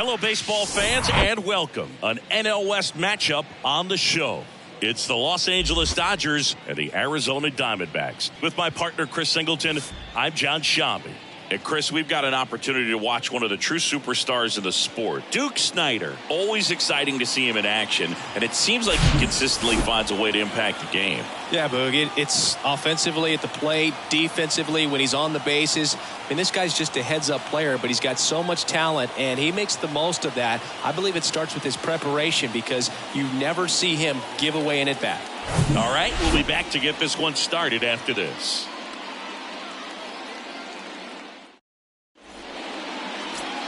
Hello, baseball fans, and welcome. An NL West matchup on the show. It's the Los Angeles Dodgers and the Arizona Diamondbacks. With my partner, Chris Singleton, I'm John Shambi. And Chris, we've got an opportunity to watch one of the true superstars in the sport, Duke Snider. Always exciting to see him in action, and it seems like he consistently finds a way to impact the game. Yeah, Boog, it's offensively at the plate, defensively when he's on the bases. And this guy's just a heads-up player, but he's got so much talent, and he makes the most of that. I believe it starts with his preparation because you never see him give away an at-bat. All right, we'll be back to get this one started after this.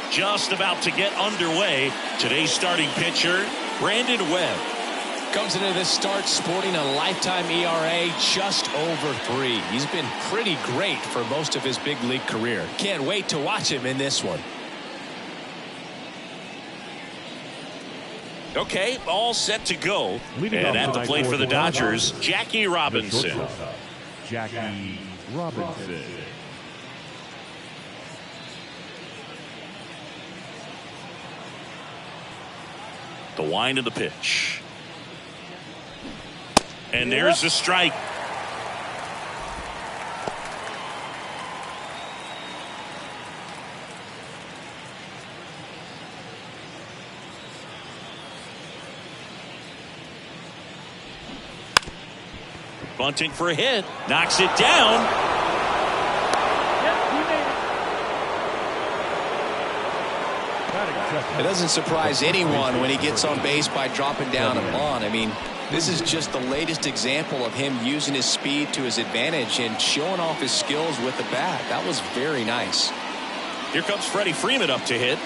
Just about to get underway. Today's starting pitcher, Brandon Webb. Comes into this start sporting a lifetime ERA just over 3. He's been pretty great for most of his big league career. Can't wait to watch him in this one. Okay, all set to go. And at the plate for the Dodgers, Jackie Robinson. Jackie Robinson. The wind of the pitch. And there's the strike. Bunting for a hit. Knocks it down. It doesn't surprise anyone when he gets on base by dropping down a bunt. I mean, this is just the latest example of him using his speed to his advantage and showing off his skills with the bat. That was very nice. Here comes Freddie Freeman up to hit.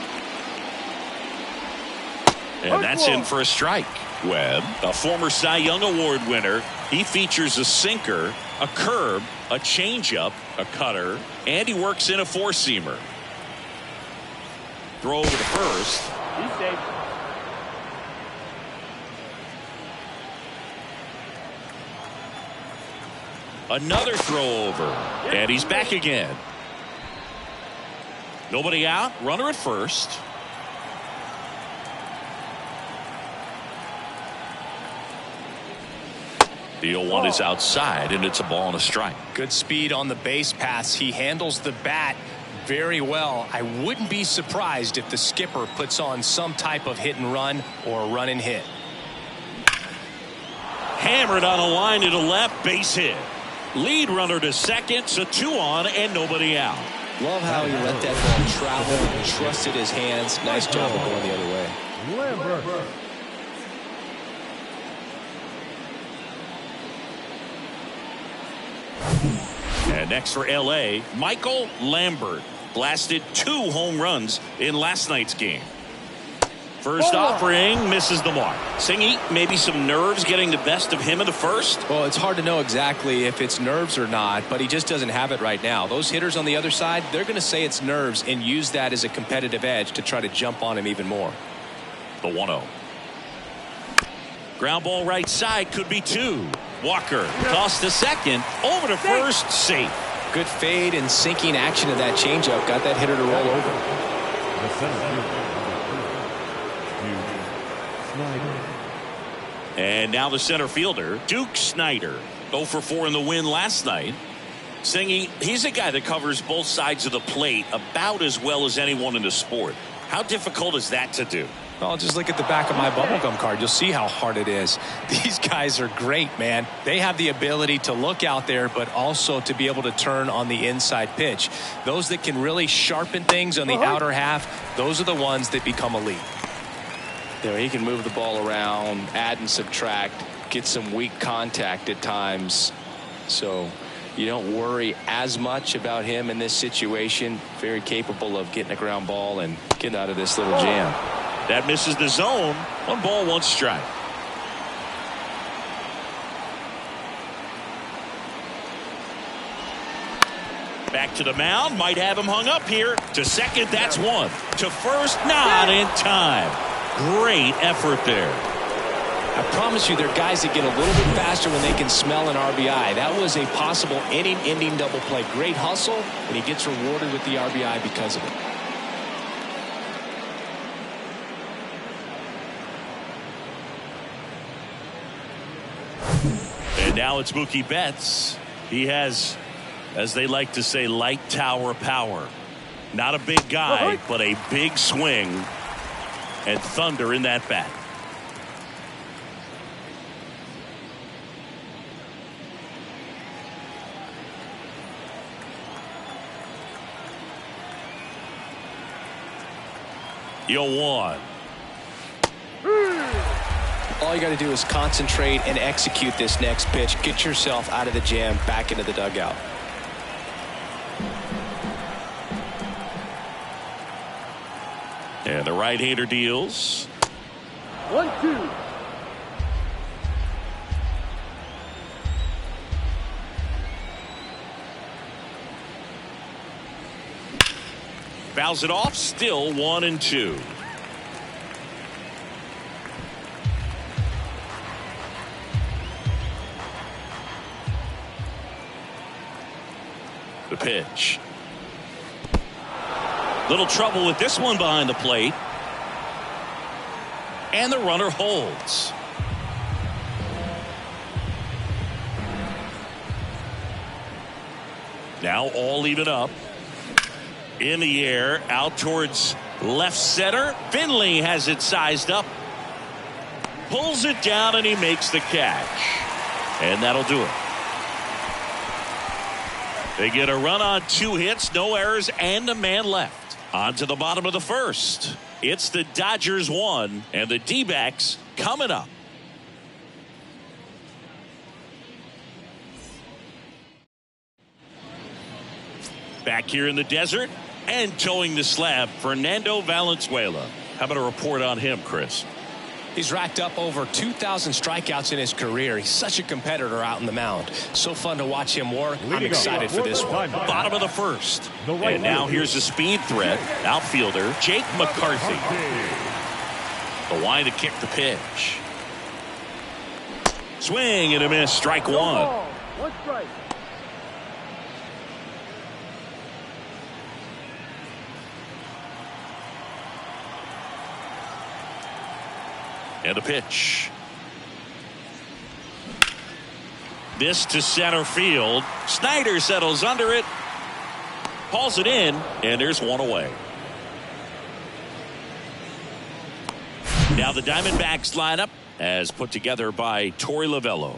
And that's in for a strike. Webb, a former Cy Young Award winner. He features a sinker, a curve, a changeup, a cutter, and he works in a four-seamer. Throw over to first. He's safe. Another throw over. And he's back again. Nobody out. Runner at first. The 0-1 is outside, and it's a ball and a strike. Good speed on the base pass. He handles the bat very well. I wouldn't be surprised if the skipper puts on some type of hit and run or a run and hit. Hammered on a line to the left, base hit. Lead runner to second, so 2 on and nobody out. Love how he let that ball travel, trusted his hands. Nice job of going the other way. Lambert. And next for LA, Michael Lambert blasted 2 home runs in last night's game. First offering misses the mark. Singy, maybe some nerves getting the best of him in the first. Well, it's hard to know exactly if it's nerves or not, but he just doesn't have it right now. Those hitters on the other side, they're going to say it's nerves and use that as a competitive edge to try to jump on him even more. The 1-0. Ground ball right side, could be 2. Walker tossed to second, over to first, safe. Good fade and sinking action of that changeup got that hitter to roll over. The center fielder, And now the center fielder, Duke Snider. 0 for 4 in the win last night. Singy, he's a guy that covers both sides of the plate about as well as anyone in the sport. How difficult is that to do? Well, just look at the back of my bubblegum card. You'll see how hard it is. These guys are great, man. They have the ability to look out there, but also to be able to turn on the inside pitch. Those that can really sharpen things on the outer half, those are the ones that become elite. There, he can move the ball around, add and subtract, get some weak contact at times. So you don't worry as much about him in this situation. Very capable of getting a ground ball and getting out of this little jam. That misses the zone. 1 ball, 1 strike. Back to the mound. Might have him hung up here. To second, that's 1. To first, not in time. Great effort there. I promise you, there are guys that get a little bit faster when they can smell an RBI. That was a possible inning-ending double play. Great hustle, and he gets rewarded with the RBI because of it. now it's Mookie Betts. He has, as they like to say, light tower power. Not a big guy, but a big swing and thunder in that bat. You'll one. All you got to do is concentrate and execute this next pitch. Get yourself out of the jam, back into the dugout. And the right-hander deals. 1-2. Fouls it off. Still 1-2. The pitch. Little trouble with this one behind the plate. And the runner holds. Now all even up. In the air, out towards left center. Finley has it sized up. Pulls it down and he makes the catch. And that'll do it. They get a run on 2 hits, no errors, and a man left. On to the bottom of the first. It's the Dodgers 1 and the D-backs coming up. Back here in the desert and towing the slab, Fernando Valenzuela. How about a report on him, Chris? He's racked up over 2,000 strikeouts in his career. He's such a competitor out in the mound. So fun to watch him work. I'm excited for this one. Bottom of the first. And now here's a speed threat. Outfielder Jake McCarthy. The line to kick the pitch. Swing and a miss. Strike one. 1 strike. And a pitch. This to center field. Snyder settles under it. Hauls it in. And there's one away. Now the Diamondbacks lineup as put together by Torey Lovello.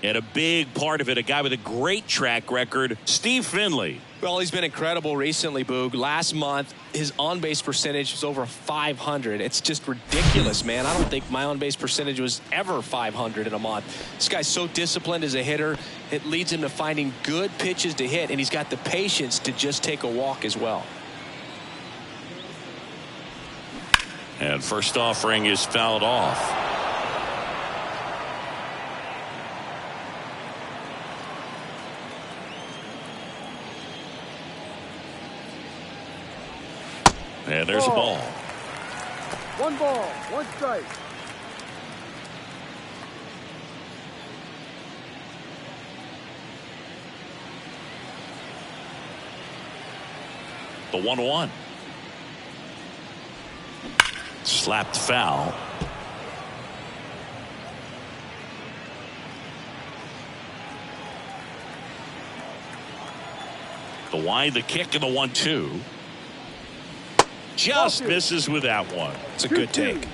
And a big part of it, a guy with a great track record, Steve Finley. Well, he's been incredible recently, Boog. Last month, his on-base percentage was over 500. It's just ridiculous, man. I don't think my on-base percentage was ever 500 in a month. This guy's so disciplined as a hitter. It leads him to finding good pitches to hit, and he's got the patience to just take a walk as well. And first offering is fouled off. And there's a ball. 1 ball, 1 strike. The 1-1. Slapped foul. The wide, the kick, and the 1-2. Just misses with that one. It's a good take.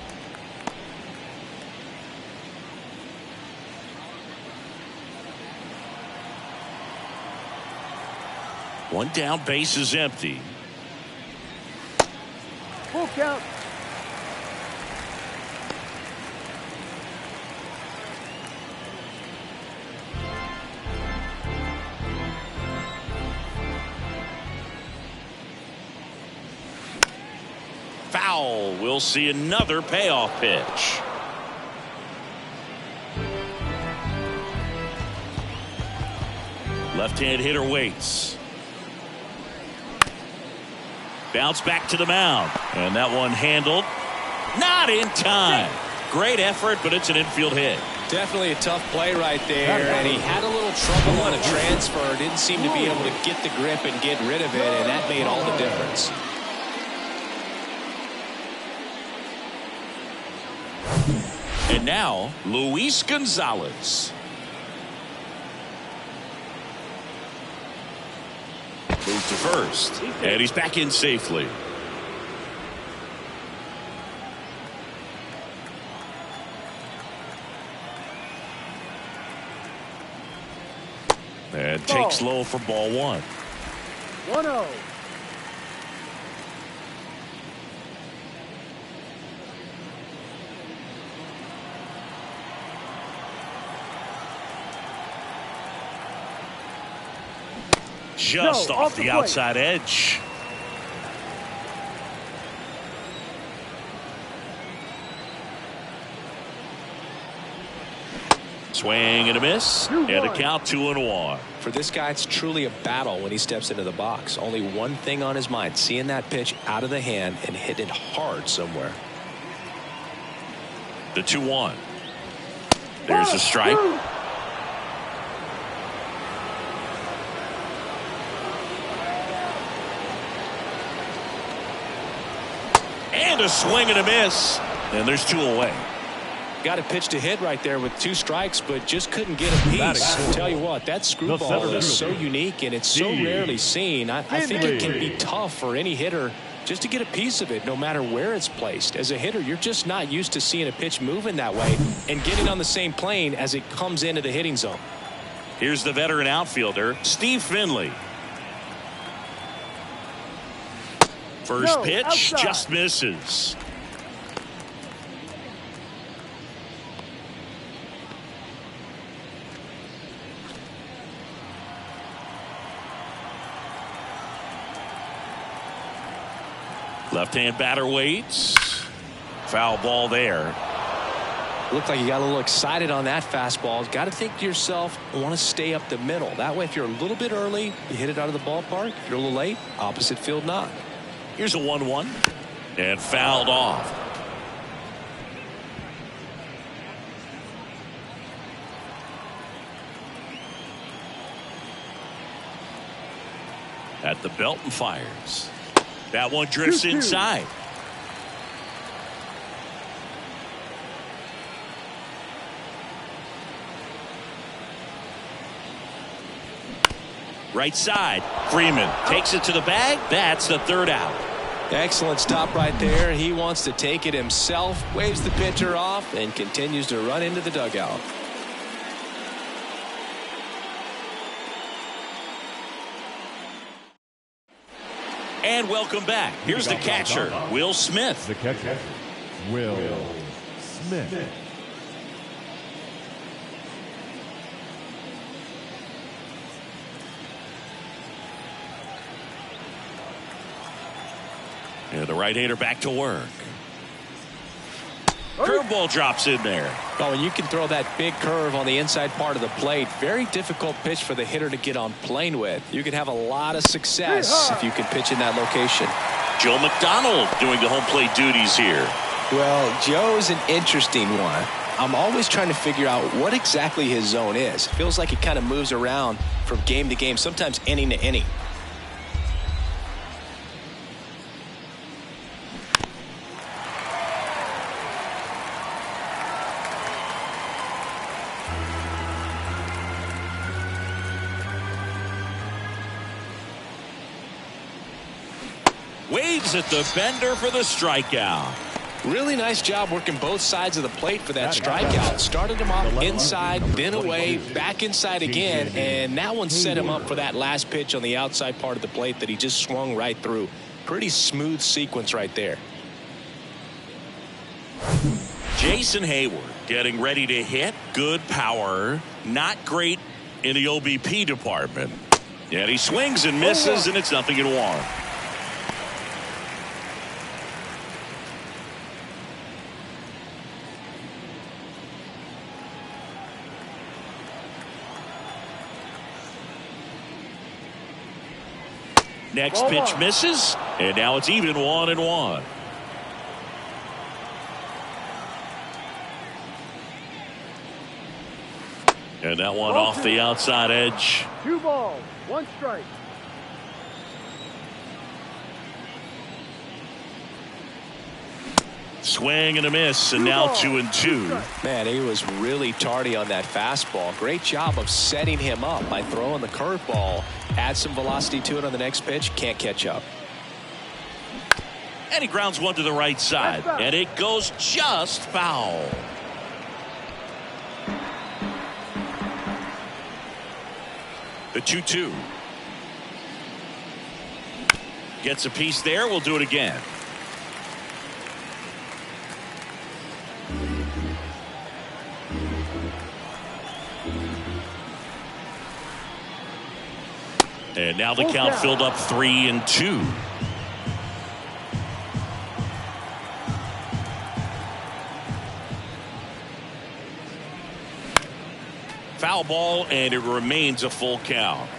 One down, base is empty. Full count. Foul. We'll see another payoff pitch. Left-hand hitter waits. Bounce back to the mound. And that one handled. Not in time. Great effort, but it's an infield hit. Definitely a tough play right there, and he had a little trouble on a transfer. Didn't seem to be able to get the grip and get rid of it, and that made all the difference. And now, Luis Gonzalez. Moves to first. And he's back in safely. And takes low for ball 1. 1-0. Just off the outside edge. Swing and a miss. And a count 2-1. For this guy, it's truly a battle when he steps into the box. Only one thing on his mind, seeing that pitch out of the hand and hitting it hard somewhere. The 2-1. There's a strike. And a swing and a miss. And there's 2 away. Got a pitch to hit right there with 2 strikes, but just couldn't get a piece. I'll tell you what, that screwball is so unique and it's so rarely seen. I think it can be tough for any hitter just to get a piece of it, no matter where it's placed. As a hitter, you're just not used to seeing a pitch moving that way and getting on the same plane as it comes into the hitting zone. Here's the veteran outfielder, Steve Finley. First pitch, outside. Just misses. Left-hand batter waits. Foul ball there. Looked like you got a little excited on that fastball. Got to think to yourself, I want to stay up the middle. That way, if you're a little bit early, you hit it out of the ballpark. If you're a little late, opposite field knock. Here's a 1-1. And fouled off. At the belt and fires. That one drifts inside. Right side. Freeman takes it to the bag. That's the 3rd out. Excellent stop right there. He wants to take it himself, waves the pitcher off, and continues to run into the dugout. And welcome back. Here's the catcher, Will Smith. The catcher, Will Smith. And the right-hander back to work. Curveball drops in there. Oh, and you can throw that big curve on the inside part of the plate. Very difficult pitch for the hitter to get on plane with. You can have a lot of success if you can pitch in that location. Joe McDonald doing the home plate duties here. Well, Joe's an interesting one. I'm always trying to figure out what exactly his zone is. Feels like it kind of moves around from game to game, sometimes inning to inning. Waves at the bender for the strikeout. Really nice job working both sides of the plate for that strikeout. Started him off inside, then away, back inside again, and that one set him up for that last pitch on the outside part of the plate that he just swung right through. Pretty smooth sequence right there. Jason Hayward getting ready to hit. Good power. Not great in the OBP department. And he swings and misses, and it's 0-1. Next pitch misses, and now it's even 1-1. And that one off the outside edge. 2 balls, 1 strike. Swing and a miss, and now 2-2. Man, he was really tardy on that fastball. Great job of setting him up by throwing the curveball add some velocity to it on the next pitch, can't catch up. And he grounds one to the right side. And it goes just foul. The 2-2. Gets a piece there. We'll do it again. And now the count filled up 3-2. Foul ball, and it remains a full count.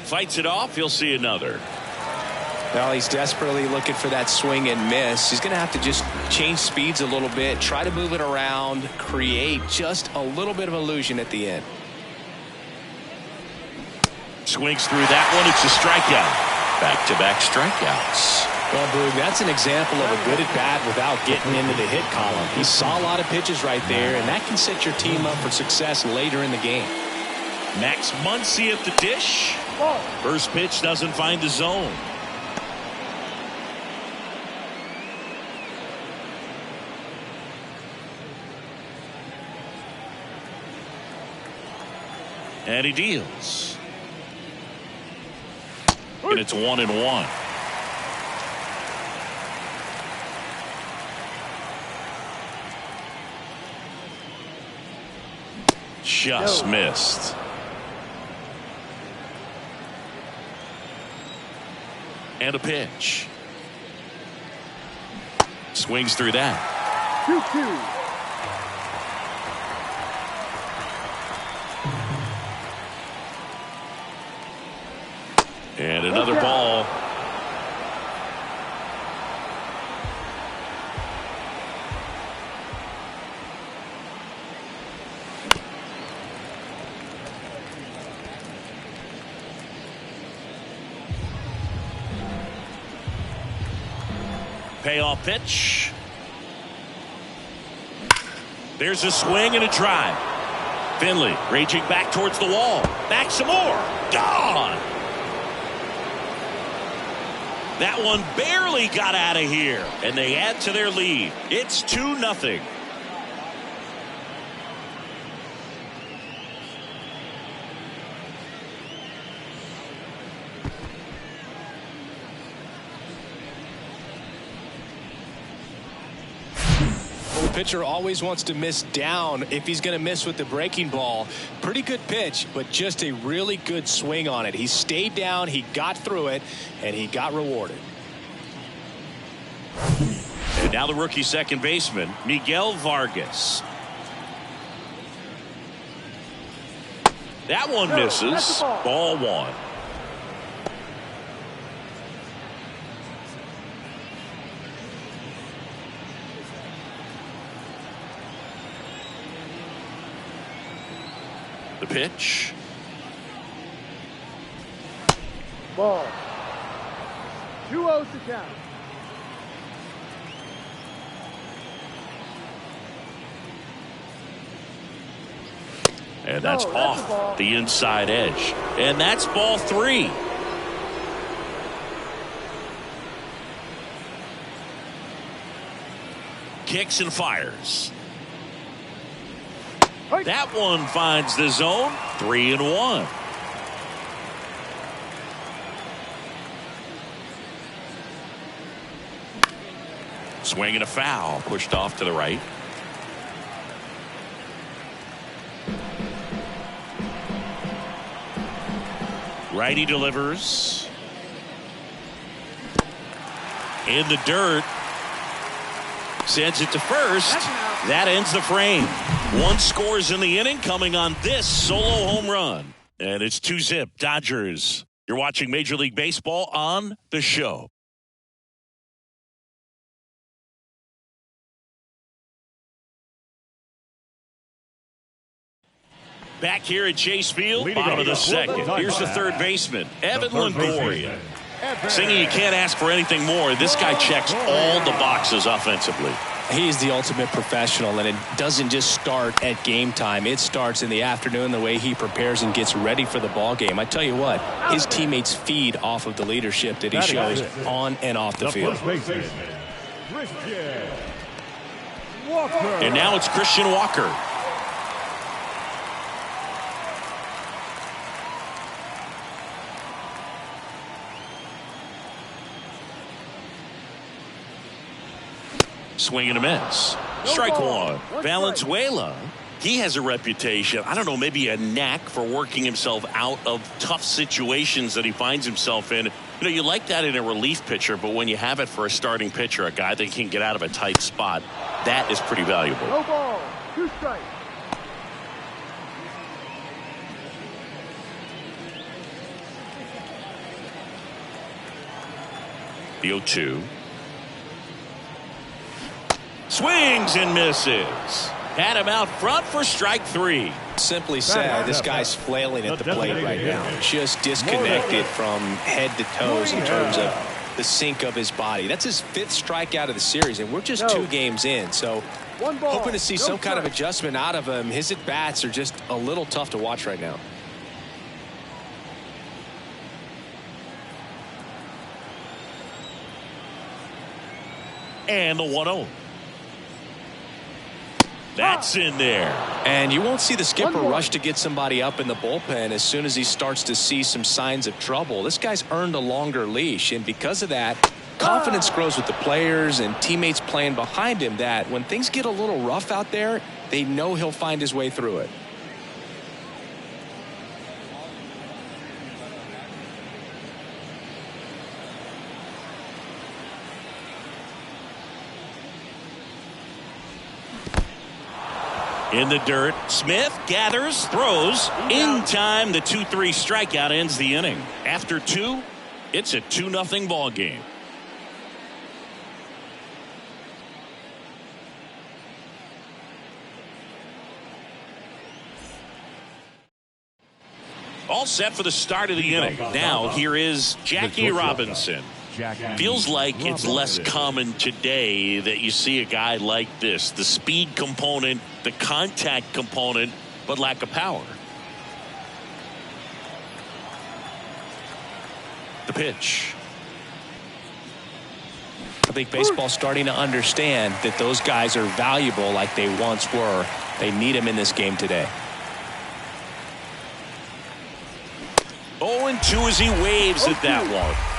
Fights it off. He'll see another. Well, he's desperately looking for that swing and miss. He's going to have to just change speeds a little bit, try to move it around, create just a little bit of illusion at the end. Swings through that one. It's a strikeout. Back-to-back strikeouts. Well, Boog, that's an example of a good at-bat without getting into the hit column. He saw a lot of pitches right there, and that can set your team up for success later in the game. Max Muncy at the dish. First pitch doesn't find the zone. And he deals. And it's 1-1. Just missed. And a pitch. Swings through that. 2-2. And another ball. Payoff pitch. There's a swing and a drive. Finley raging back towards the wall. Back some more. Gone. That one barely got out of here, and they add to their lead. It's 2-0. The pitcher always wants to miss down if he's going to miss with the breaking ball. Pretty good pitch, but just a really good swing on it. He stayed down, he got through it, and he got rewarded. And now the rookie second baseman, Miguel Vargas. That one misses. Ball one. The pitch. Ball. 2-0 to count. And that's off the inside edge. And that's ball 3. Kicks and fires. That one finds the zone. 3-1. Swing and a foul. Pushed off to the right. Righty delivers. In the dirt. Sends it to first. That ends the frame. 1 scores in the inning coming on this solo home run. And it's 2-0 Dodgers. You're watching Major League Baseball on the show. Back here at Chase Field, bottom of the second. Here's the third baseman, Evan Longoria. Singing, you can't ask for anything more. This guy checks all the boxes offensively. He's the ultimate professional, and it doesn't just start at game time. It starts in the afternoon, the way he prepares and gets ready for the ball game. I tell you what, his teammates feed off of the leadership that he shows on and off the field. And now it's Christian Walker. Swing and a miss. Strike one. Valenzuela, he has a reputation, I don't know, maybe a knack for working himself out of tough situations that he finds himself in. You know, you like that in a relief pitcher, but when you have it for a starting pitcher, a guy that can get out of a tight spot, that is pretty valuable. No ball, 2 strikes. The 0-2. Swings and misses. Had him out front for strike 3. Simply said, this guy's flailing at the plate right now. Just disconnected from head to toes in terms of the sink of his body. That's his 5th strikeout of the series, and we're just 2 games in. So hoping to see some kind of adjustment out of him. His at-bats are just a little tough to watch right now. And the 1-0. That's in there. And you won't see the skipper rush to get somebody up in the bullpen as soon as he starts to see some signs of trouble. This guy's earned a longer leash, and because of that, confidence grows with the players and teammates playing behind him, that when things get a little rough out there, they know he'll find his way through it. In the dirt, Smith gathers, throws. In time, the 2-3 strikeout ends the inning. After 2, it's a 2-0 ball game. All set for the start of the inning. Now, here is Jackie Robinson. Feels like it's less common today that you see a guy like this. The speed component, the contact component, but lack of power. The pitch. I think baseball's starting to understand that those guys are valuable like they once were. They need them in this game today. 0-2 as he waves at that one.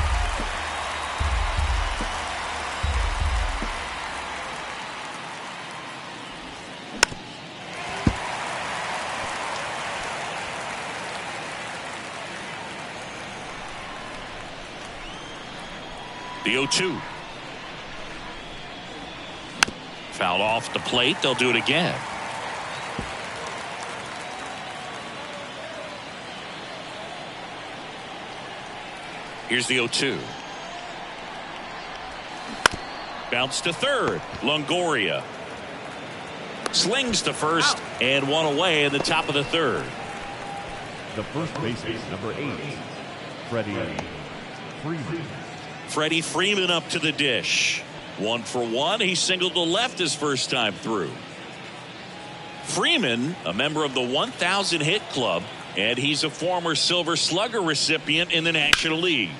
The 0-2. Fouled off the plate. They'll do it again. Here's the 0-2. Bounce to third. Longoria slings to first and one away in the top of the third. The first baseman, number 8, Freddie Freeman. Freddie Freeman up to the dish. 1 for 1. He singled to left his first time through. Freeman, a member of the 1,000 hit club, and he's a former Silver Slugger recipient in the National League.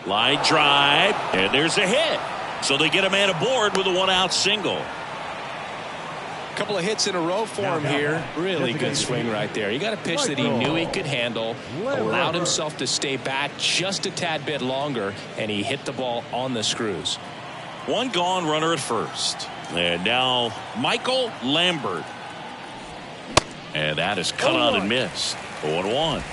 Line drive, and there's a hit. So they get a man aboard with a 1-out single. Couple of hits in a row for him here. Really good swing right there. You got a pitch that he knew he could handle, allowed himself to stay back just a tad bit longer, and he hit the ball on the screws. 1 gone, runner at first. And now Michael Lambert. And that is cut on and missed. 0-1.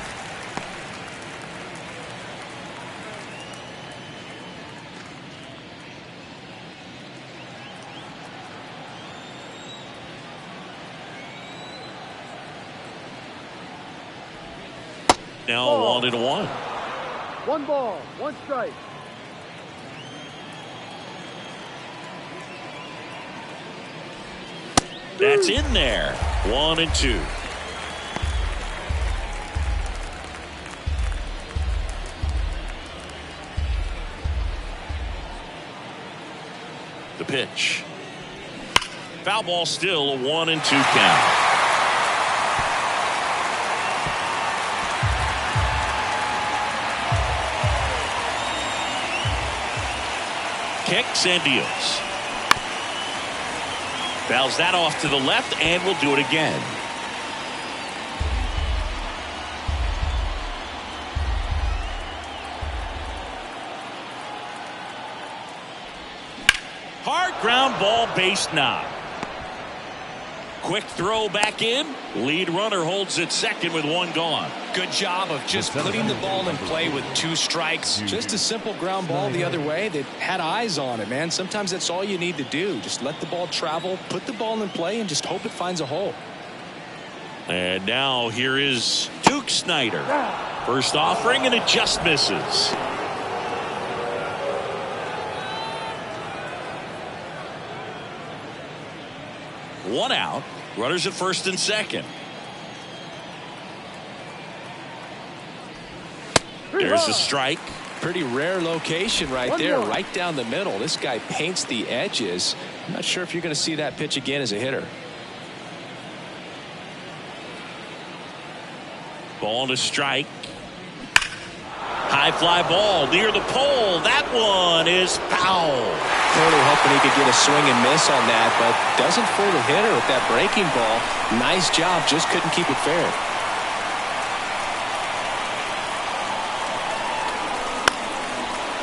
Now 1-1. 1 ball, 1 strike. That's in there. 1-2. The pitch. Foul ball, still a 1-2 count. Kicks and deals. Fouls that off to the left, and will do it again. Hard ground ball, base knock. Quick throw back in. Lead runner holds it second with one gone. Good job of just putting the ball in play with 2 strikes. Just a simple ground ball the other way that had eyes on it, man. Sometimes that's all you need to do. Just let the ball travel, put the ball in play, and just hope it finds a hole. And now here is Duke Snyder. First offering, and it just misses. One out. Runners at first and second. There's a strike. Pretty rare location right there, right down the middle. This guy paints the edges. I'm not sure if you're going to see that pitch again as a hitter. Ball to strike. High fly ball near the pole. That one is foul. Totally hoping he could get a swing and miss on that, but doesn't fool the hitter with that breaking ball. Nice job, just couldn't keep it fair.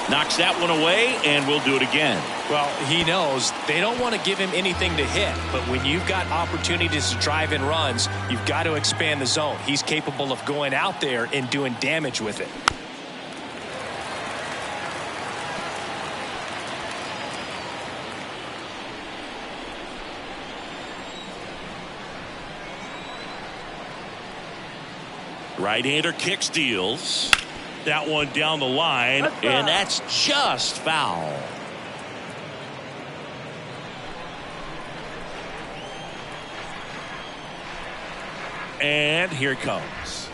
Knocks that one away, and we'll do it again. Well, he knows they don't want to give him anything to hit, but when you've got opportunities to drive in runs, you've got to expand the zone. He's capable of going out there and doing damage with it. Right-hander kicks, deals. That one down the line, and that's just foul. And here it comes.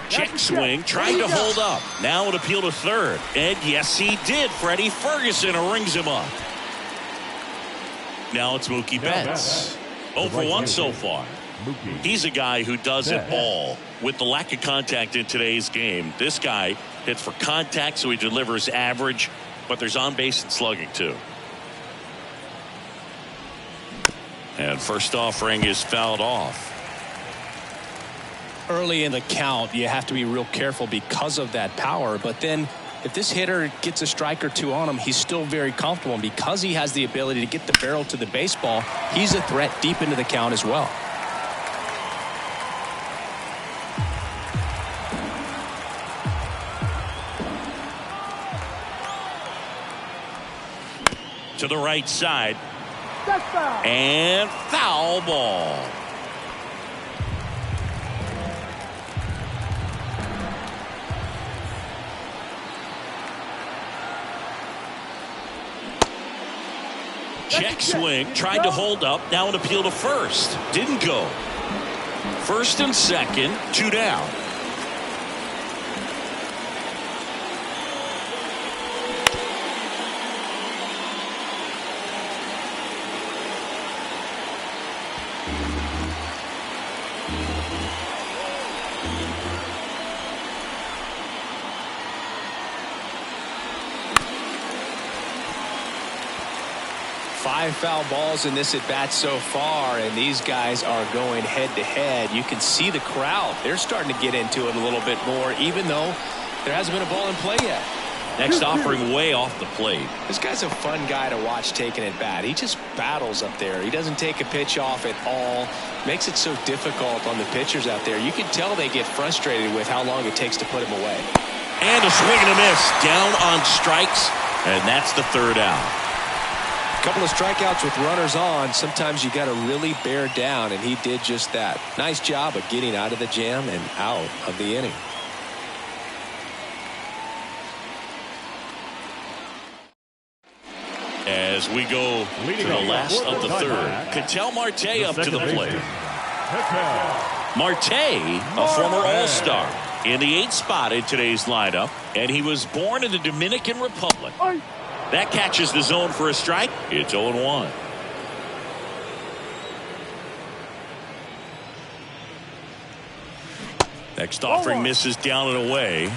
Check swing, trying to hold up. Now an appeal to third. And yes, he did. Freddie Ferguson rings him up. Now it's Mookie Betts. 0 for 1 so far. He's a guy who does it all. With the lack of contact in today's game, this guy hits for contact, so he delivers average, but there's on base and slugging too. And first offering is fouled off. Early in the count, you have to be real careful because of that power, but then if this hitter gets a strike or two on him, he's still very comfortable, and because he has the ability to get the barrel to the baseball, he's a threat deep into the count as well. To the right side. And foul ball. Check swing, tried to hold up, now an appeal to first. Didn't go. First and second, 2 down. Five foul balls in this at bat so far, and these guys are going head to head. You can see the crowd. They're starting to get into it a little bit more, even though there hasn't been a ball in play yet. Next offering way off the plate. This guy's a fun guy to watch taking at bat. He just battles up there. He doesn't take a pitch off at all. Makes it so difficult on the pitchers out there. You can tell they get frustrated with how long it takes to put him away. And a swing and a miss. Down on strikes, and that's the third out. A couple of strikeouts with runners on. Sometimes you got to really bear down, and he did just that. Nice job of getting out of the jam and out of the inning. As we go to the last of the third, Ketel Marte up to the plate. Marte, a former All-Star, in the 8th spot in today's lineup, and he was born in the Dominican Republic. That catches the zone for a strike. It's 0-1. Next offering misses down and away.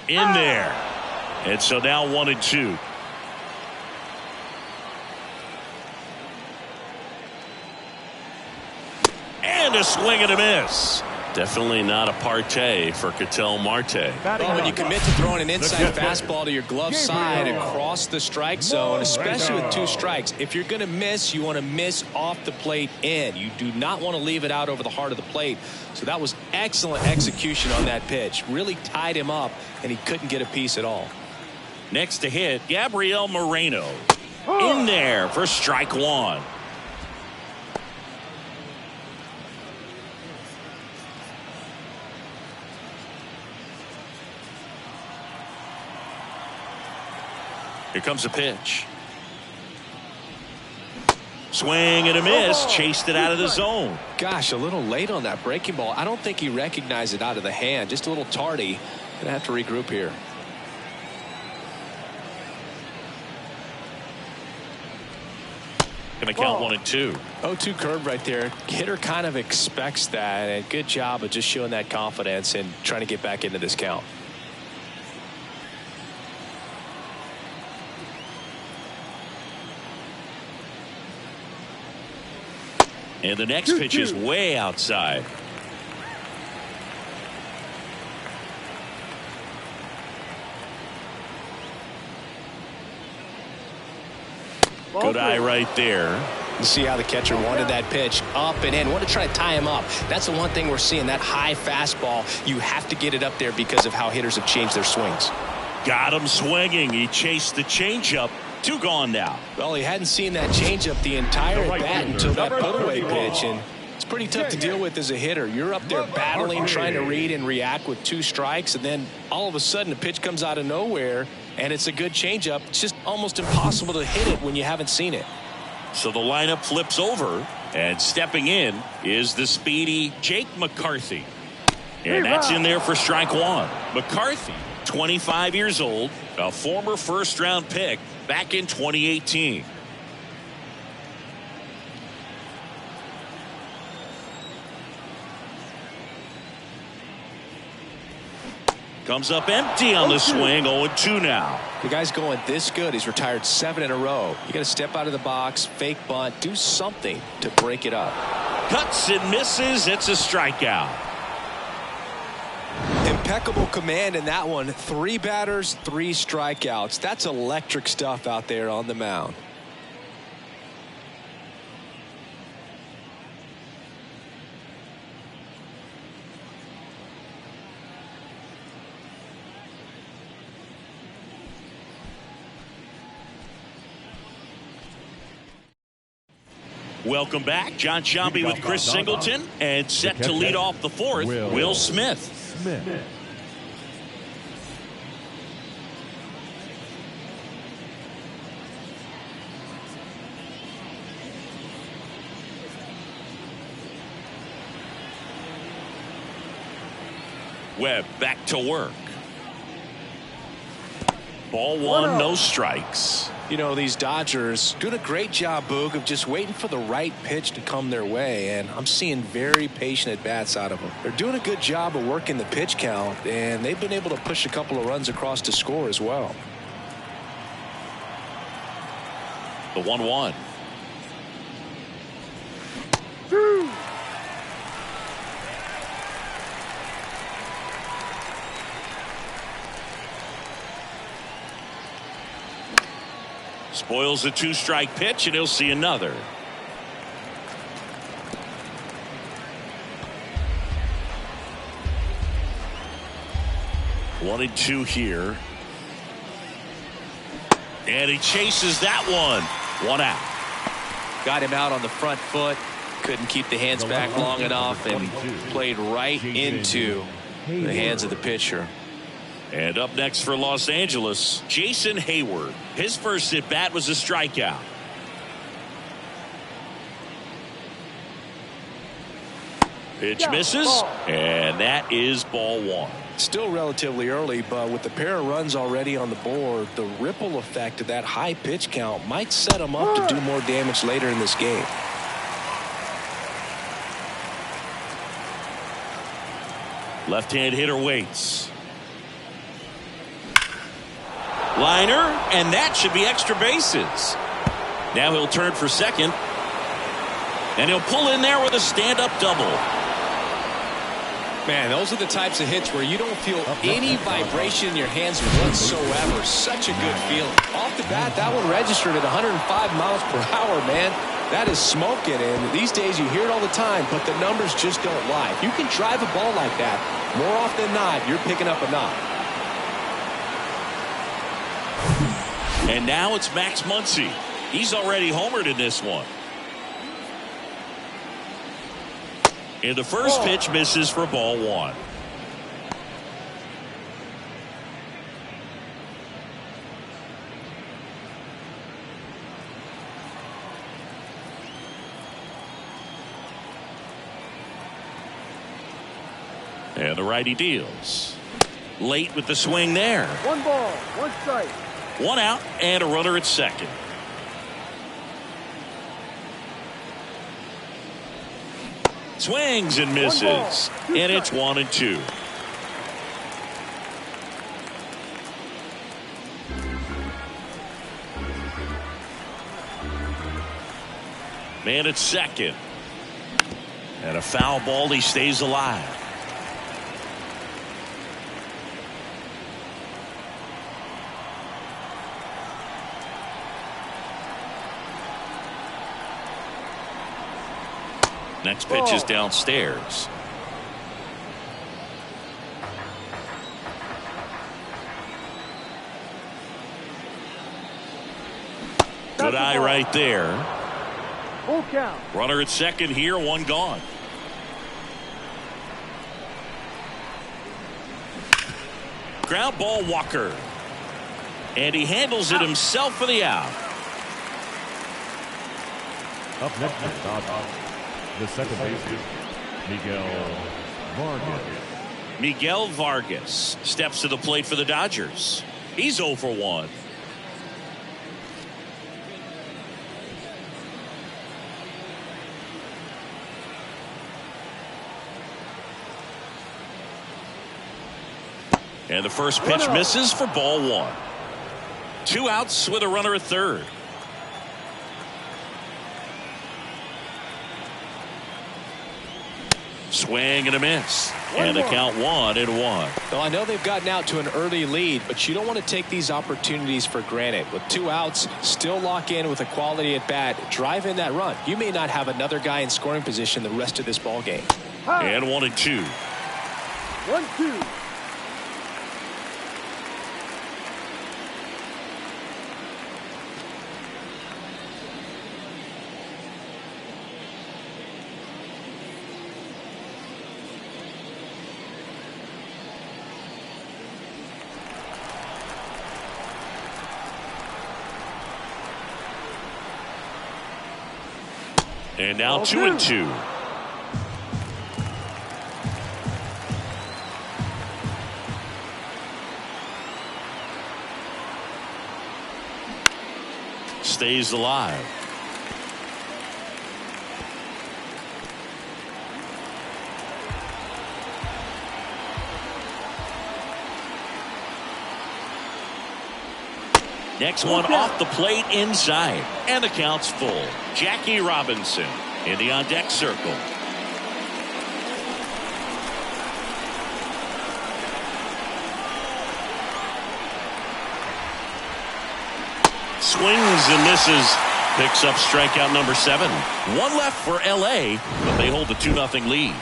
In there. And so now 1-2. And a swing and a miss. Definitely not a partay for Ketel Marte. Well, when you commit to throwing an inside fastball to your glove side across the strike zone, especially with 2 strikes, if you're going to miss, you want to miss off the plate in. You do not want to leave it out over the heart of the plate. So that was excellent execution on that pitch. Really tied him up, and he couldn't get a piece at all. Next to hit, Gabriel Moreno. In there for strike 1. Here comes a pitch. Swing and a miss. Chased it out of the zone. Gosh, a little late on that breaking ball. I don't think he recognized it out of the hand. Just a little tardy. Gonna have to regroup here. Gonna count 1-2. 0-2 curve right there. Hitter kind of expects that, and good job of just showing that confidence and trying to get back into this count. And the next pitch is way outside. Good eye right there. You see how the catcher wanted that pitch up and in. Want to try to tie him up. That's the one thing we're seeing. That high fastball, you have to get it up there because of how hitters have changed their swings. Got him swinging. He chased the changeup. 2 gone now. Well, he hadn't seen that changeup the entire at bat until that put-away pitch, and it's pretty tough to deal with as a hitter. You're up there battling, trying to read and react with 2 strikes, and then all of a sudden a pitch comes out of nowhere, and it's a good changeup. It's just almost impossible to hit it when you haven't seen it. So the lineup flips over, and stepping in is the speedy Jake McCarthy. And that's in there for strike 1. McCarthy, 25 years old, a former first-round pick back in 2018. Comes up empty on the swing. 0-2 now. The guy's going this good. He's retired 7 in a row. You got to step out of the box, fake bunt, do something to break it up. Cuts and misses. It's a strikeout. Impeccable command in that one. 3 batters, 3 strikeouts. That's electric stuff out there on the mound. Welcome back. John Sciambi with Chris Singleton, and set to lead off the 4th, Will Smith. Webb back to work. Ball 1, no strikes. You know, these Dodgers doing a great job, Boog, of just waiting for the right pitch to come their way, and I'm seeing very patient at-bats out of them. They're doing a good job of working the pitch count, and they've been able to push a couple of runs across to score as well. The 1-1. Spoils a 2-strike pitch, and he'll see another. One and 2 here. And he chases that one. 1 out. Got him out on the front foot. Couldn't keep the hands back long enough and played right into the hands of the pitcher. And up next for Los Angeles, Jason Hayward. His first at bat was a strikeout. Pitch misses, and that is ball one. Still relatively early, but with the pair of runs already on the board, the ripple effect of that high pitch count might set them up to do more damage later in this game. Left-hand hitter waits. Liner, and that should be extra bases. Now he'll turn for second, and he'll pull in there with a stand-up double. Man, those are the types of hits where you don't feel any vibration in your hands whatsoever. Such a good feeling. Off the bat, that one registered at 105 miles per hour, man. That is smoking, and these days you hear it all the time, but the numbers just don't lie. If you can drive a ball like that, more often than not, you're picking up a knock. And now it's Max Muncy. He's already homered in this one. And the first pitch misses for ball one. And the righty deals. Late with the swing there. 1 ball, 1 strike. 1 out and a runner at second. Swings and misses. And it's 1-2. Man at second. And a foul ball. He stays alive. Next pitch is downstairs. Good eye right there. Full count. Runner at second here, 1 gone. Ground ball, Walker. And he handles it himself for the out. Up next is the second baseman, Miguel Vargas. Miguel Vargas steps to the plate for the Dodgers. He's 0 for 1. And the first pitch misses for ball one. 2 outs with a runner at third. Swing and a miss. And the count 1-1. Well, I know they've gotten out to an early lead, but you don't want to take these opportunities for granted. With 2 outs, still lock in with a quality at bat. Drive in that run. You may not have another guy in scoring position the rest of this ball game. And 1-2. 1-2. And now 2-2. Stays alive. Next one off the plate inside. And the count's full. Jackie Robinson in the on-deck circle. Swings and misses. Picks up strikeout number 7. 1 left for L.A., but they hold the 2-0 lead.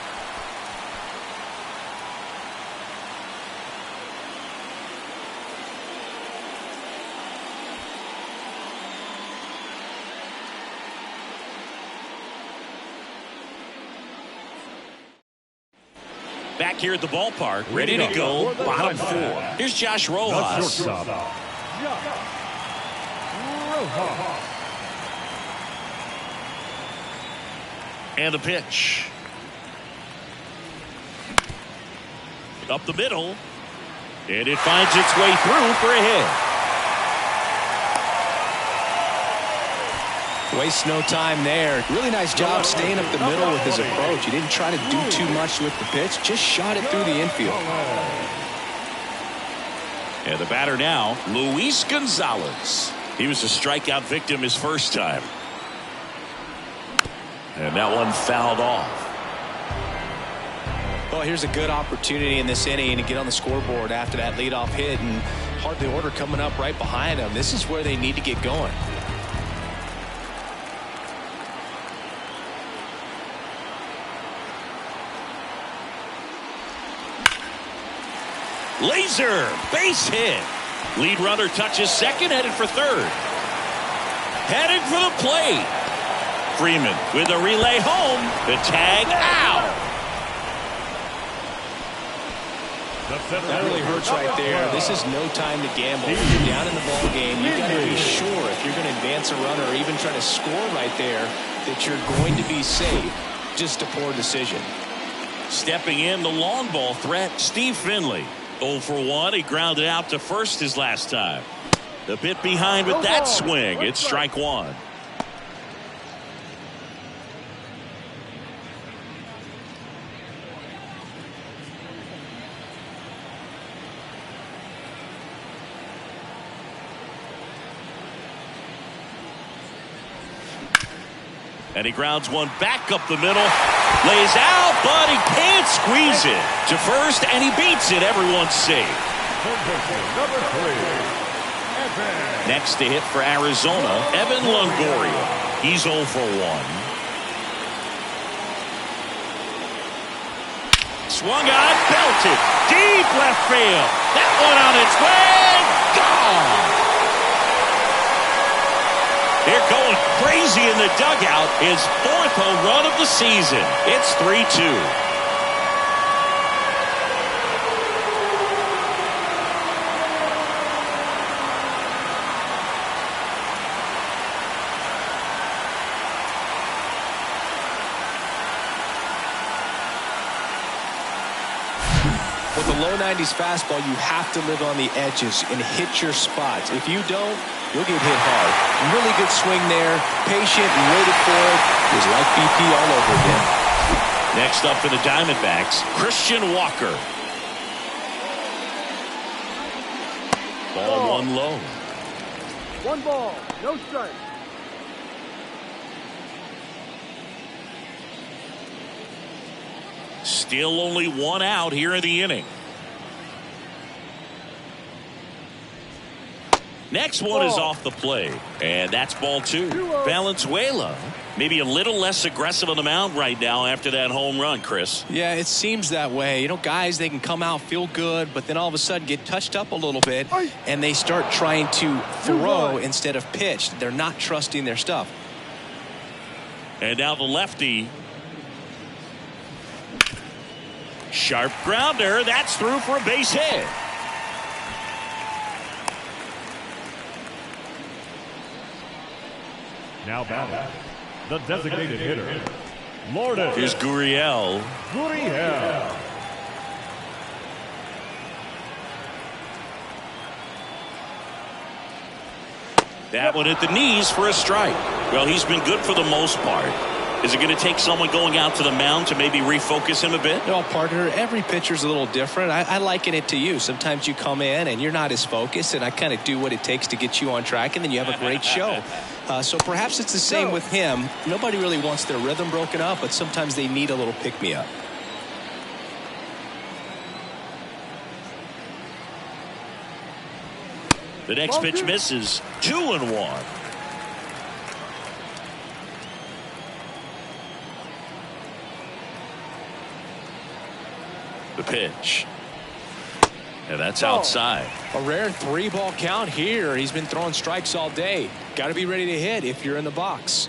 Back here at the ballpark, ready to go, bottom 4. Here's Josh Rojas. And the pitch. Up the middle. And it finds its way through for a hit. Wastes no time there. Really nice job staying up the middle with his approach. He didn't try to do too much with the pitch. Just shot it through the infield. And the batter now, Luis Gonzalez. He was a strikeout victim his first time. And that one fouled off. Well, here's a good opportunity in this inning to get on the scoreboard after that leadoff hit, and hardly order coming up right behind them. This is where they need to get going. Laser base hit. Lead runner touches second, headed for third. Headed for the plate. Freeman with a relay home. The tag out. That really hurts right there. This is no time to gamble. When you're down in the ball game, you got to be sure if you're going to advance a runner or even try to score right there that you're going to be safe. Just a poor decision. Stepping in, the long ball threat, Steve Finley. 0 for 1. He grounded out to first his last time. The bit behind with that swing. It's strike one. And he grounds one back up the middle. Lays out, but he can't squeeze it to first, and he beats it. Everyone's safe. Number 3. Next to hit for Arizona, Evan Longoria. He's 0 for 1. Swung on, belted. Deep left field. That one on its way. Gone. They're going crazy in the dugout. His 4th home run of the season. It's 3-2. With the low 90s fastball, you have to live on the edges and hit your spots. If you don't, you'll get hit hard. Really good swing there. Patient and waited for it. It was like BP all over again. Next up for the Diamondbacks, Christian Walker. Ball one low. 1 ball, no strike. Still only 1 out here in the inning. Next one is off the plate, and that's ball 2. Valenzuela, maybe a little less aggressive on the mound right now after that home run, Chris. Yeah, it seems that way. You know, guys, they can come out, feel good, but then all of a sudden get touched up a little bit, and they start trying to throw instead of pitch. They're not trusting their stuff. And now the lefty. Sharp grounder. That's through for a base hit. Now batting, the designated hitter, Lourdes. Here's Gurriel. That one at the knees for a strike. Well, he's been good for the most part. Is it going to take someone going out to the mound to maybe refocus him a bit? No, partner, every pitcher's a little different. I liken it to you. Sometimes you come in and you're not as focused, and I kind of do what it takes to get you on track, and then you have a great show. So perhaps it's the same with him. Nobody really wants their rhythm broken up, but sometimes they need a little pick-me-up. The next pitch misses. 2-1. The pitch. And that's outside. A rare 3-ball count here. He's been throwing strikes all day. Got to be ready to hit if you're in the box.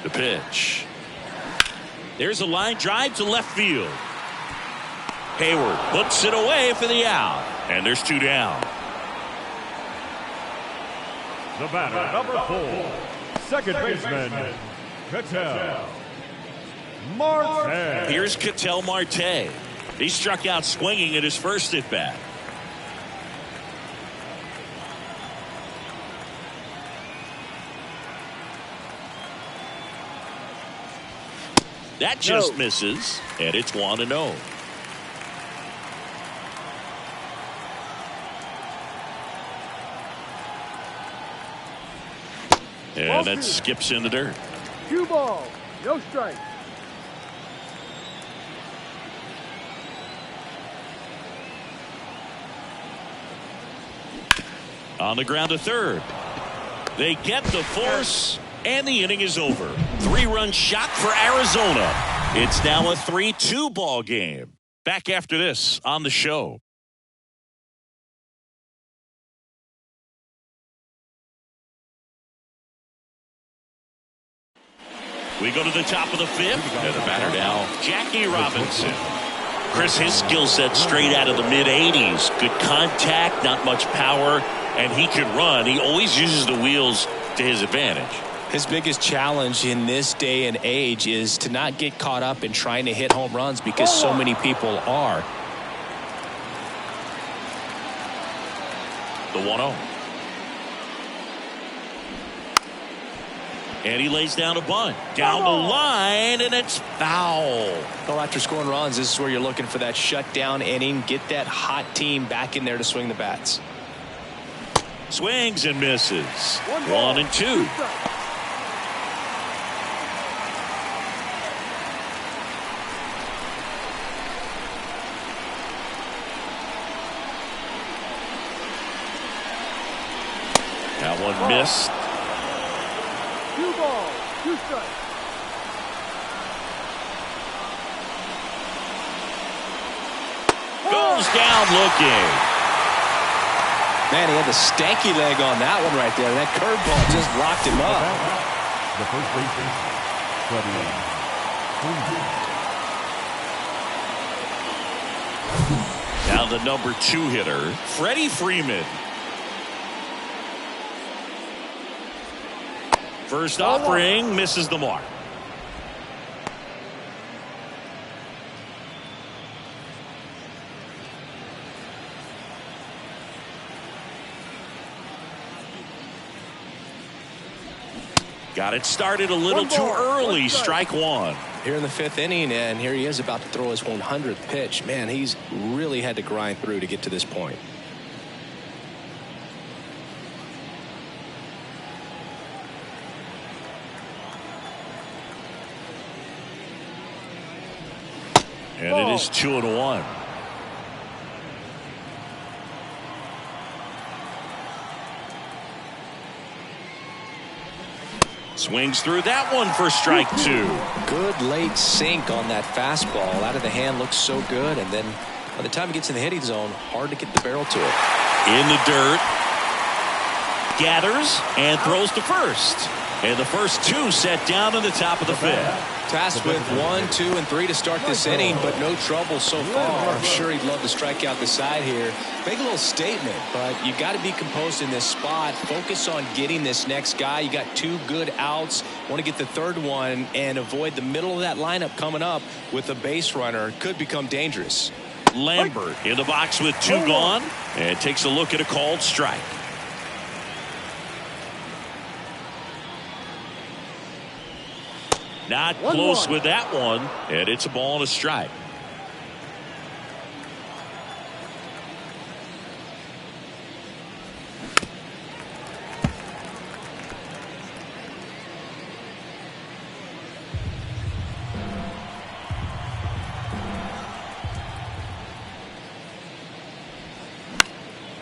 The pitch. There's a line drive to left field. Hayward puts it away for the out. And there's 2 down. The batter, number 4, second baseman, Ketel Marte. Here's Ketel Marte. He struck out swinging at his first at bat. That just misses, and it's 1-0. And that skips in the dirt. 2 balls, no strikes. On the ground to third. They get the force, and the inning is over. 3-run shot for Arizona. It's now a 3-2 ball game. Back after this on the show. We go to the top of the fifth, and the batter now, Jackie Robinson. Chris, his skill set straight out of the mid-'80s. Good contact, not much power, and he can run. He always uses the wheels to his advantage. His biggest challenge in this day and age is to not get caught up in trying to hit home runs because so many people are. The 1-0. And he lays down a bunt. Down the line, and it's foul. Well, after scoring runs, this is where you're looking for that shutdown inning. Get that hot team back in there to swing the bats. Swings and misses. 1-2. That one missed. 2 balls, 2 strikes. Goes down looking. Man, he had the stanky leg on that one right there. That curveball just locked him up. The first baseman, Freddie. Now the number 2 hitter, Freddie Freeman. First offering misses the mark. Got it started a little too early. Strike one. Here in the 5th inning, and here he is about to throw his 100th pitch. Man, he's really had to grind through to get to this point. And it is 2-1. Swings through that one for strike 2. Good late sink on that fastball. Out of the hand looks so good, and then by the time he gets in the hitting zone, hard to get the barrel to it. In the dirt. Gathers and throws to first. And the first 2 set down in the top of the 5th. Tasked with 1, 2, and 3 to start this inning, but no trouble so far. I'm sure he'd love to strike out the side here. Make a little statement, but you got to be composed in this spot. Focus on getting this next guy. You got 2 good outs. Want to get the 3rd one and avoid the middle of that lineup coming up with a base runner. Could become dangerous. Lambert in the box with 2 gone and takes a look at a called strike. Not close with that one, and it's a ball and a strike.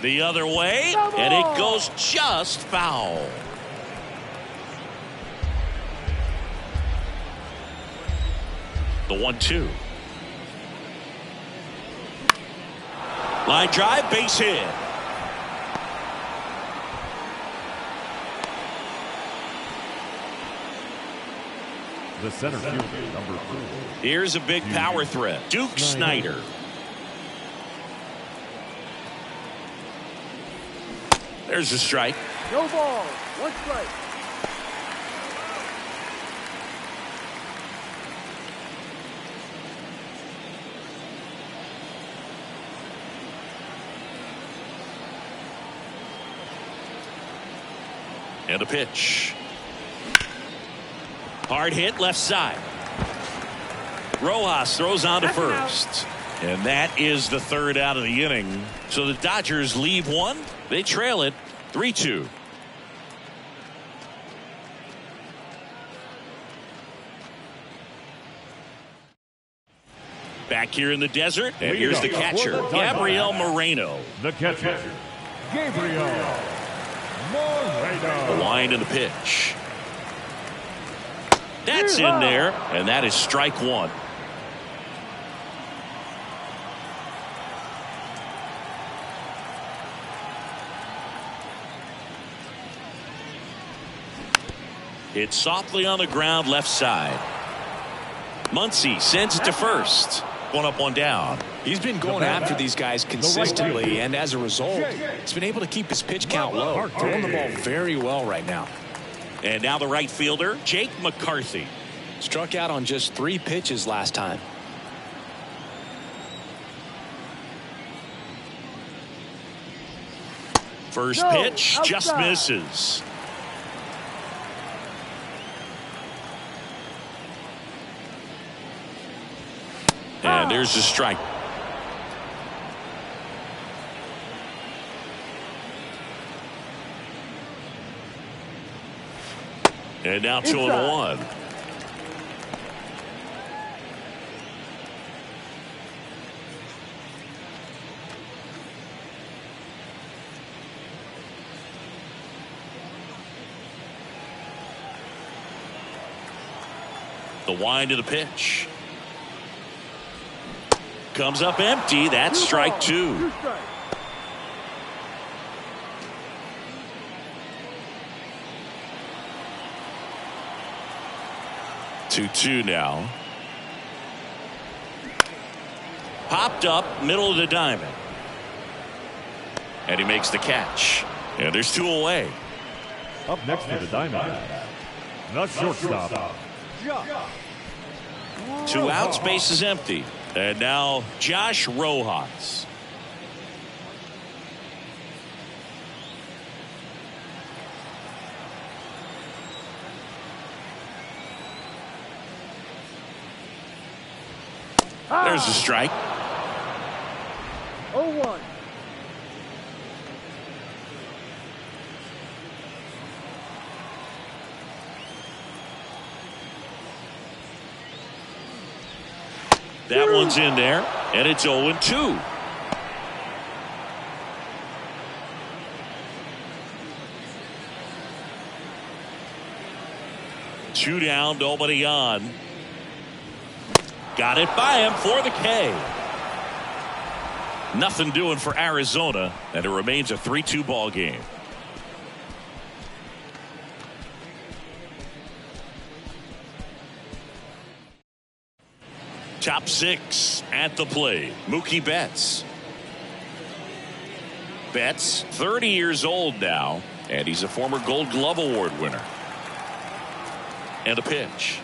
The other way, and it goes just foul. The 1-2. Line drive, base hit. The center fielder, number 4. Here's a big power threat. Duke Snyder. There's a strike. No balls, 1 strike. And a pitch. Hard hit left side. Rojas throws on to first. And that is the third out of the inning. So the Dodgers leave one. They trail it 3-2. Back here in the desert, and here's the catcher, Gabriel Moreno. The catcher, Gabriel Moreno. The line and the pitch. That's in there, and that is strike one. Hit softly on the ground left side. Muncy sends it to first. One up, one down. He's been going after these guys consistently, and as a result, he's been able to keep his pitch count low. Throwing the ball very well right now. And now the right fielder, Jake McCarthy. Struck out on just 3 pitches last time. First pitch just misses. And there's the strike. And now 2-1. The wind of the pitch. Comes up empty. That's strike two. 2-2 now. Popped up middle of the diamond. And he makes the catch. And there's 2 away. Up next to the Diamondbacks, the shortstop. 2 outs, base is empty. And now Josh Rojas. There's a strike. 0-1. That one's in there, and it's 0-2. Two down, nobody on. Got it by him for the K. Nothing doing for Arizona, and it remains a 3-2 ball game. Top 6 at the plate. Mookie Betts. Betts, 30 years old now, and he's a former Gold Glove Award winner. And a pitch.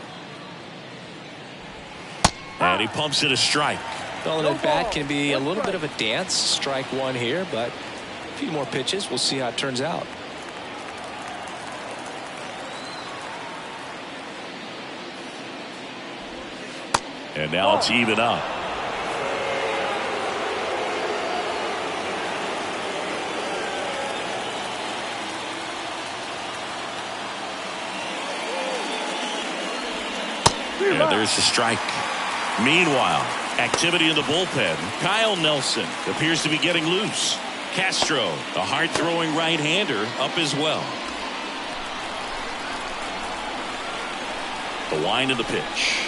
And he pumps it a strike. Well, an at-bat can be a little bit of a dance. Strike one here, but a few more pitches. We'll see how it turns out. And now it's even up. And there's the strike. Meanwhile, activity in the bullpen. Kyle Nelson appears to be getting loose. Castro, a hard-throwing right-hander, up as well. The wind of the pitch.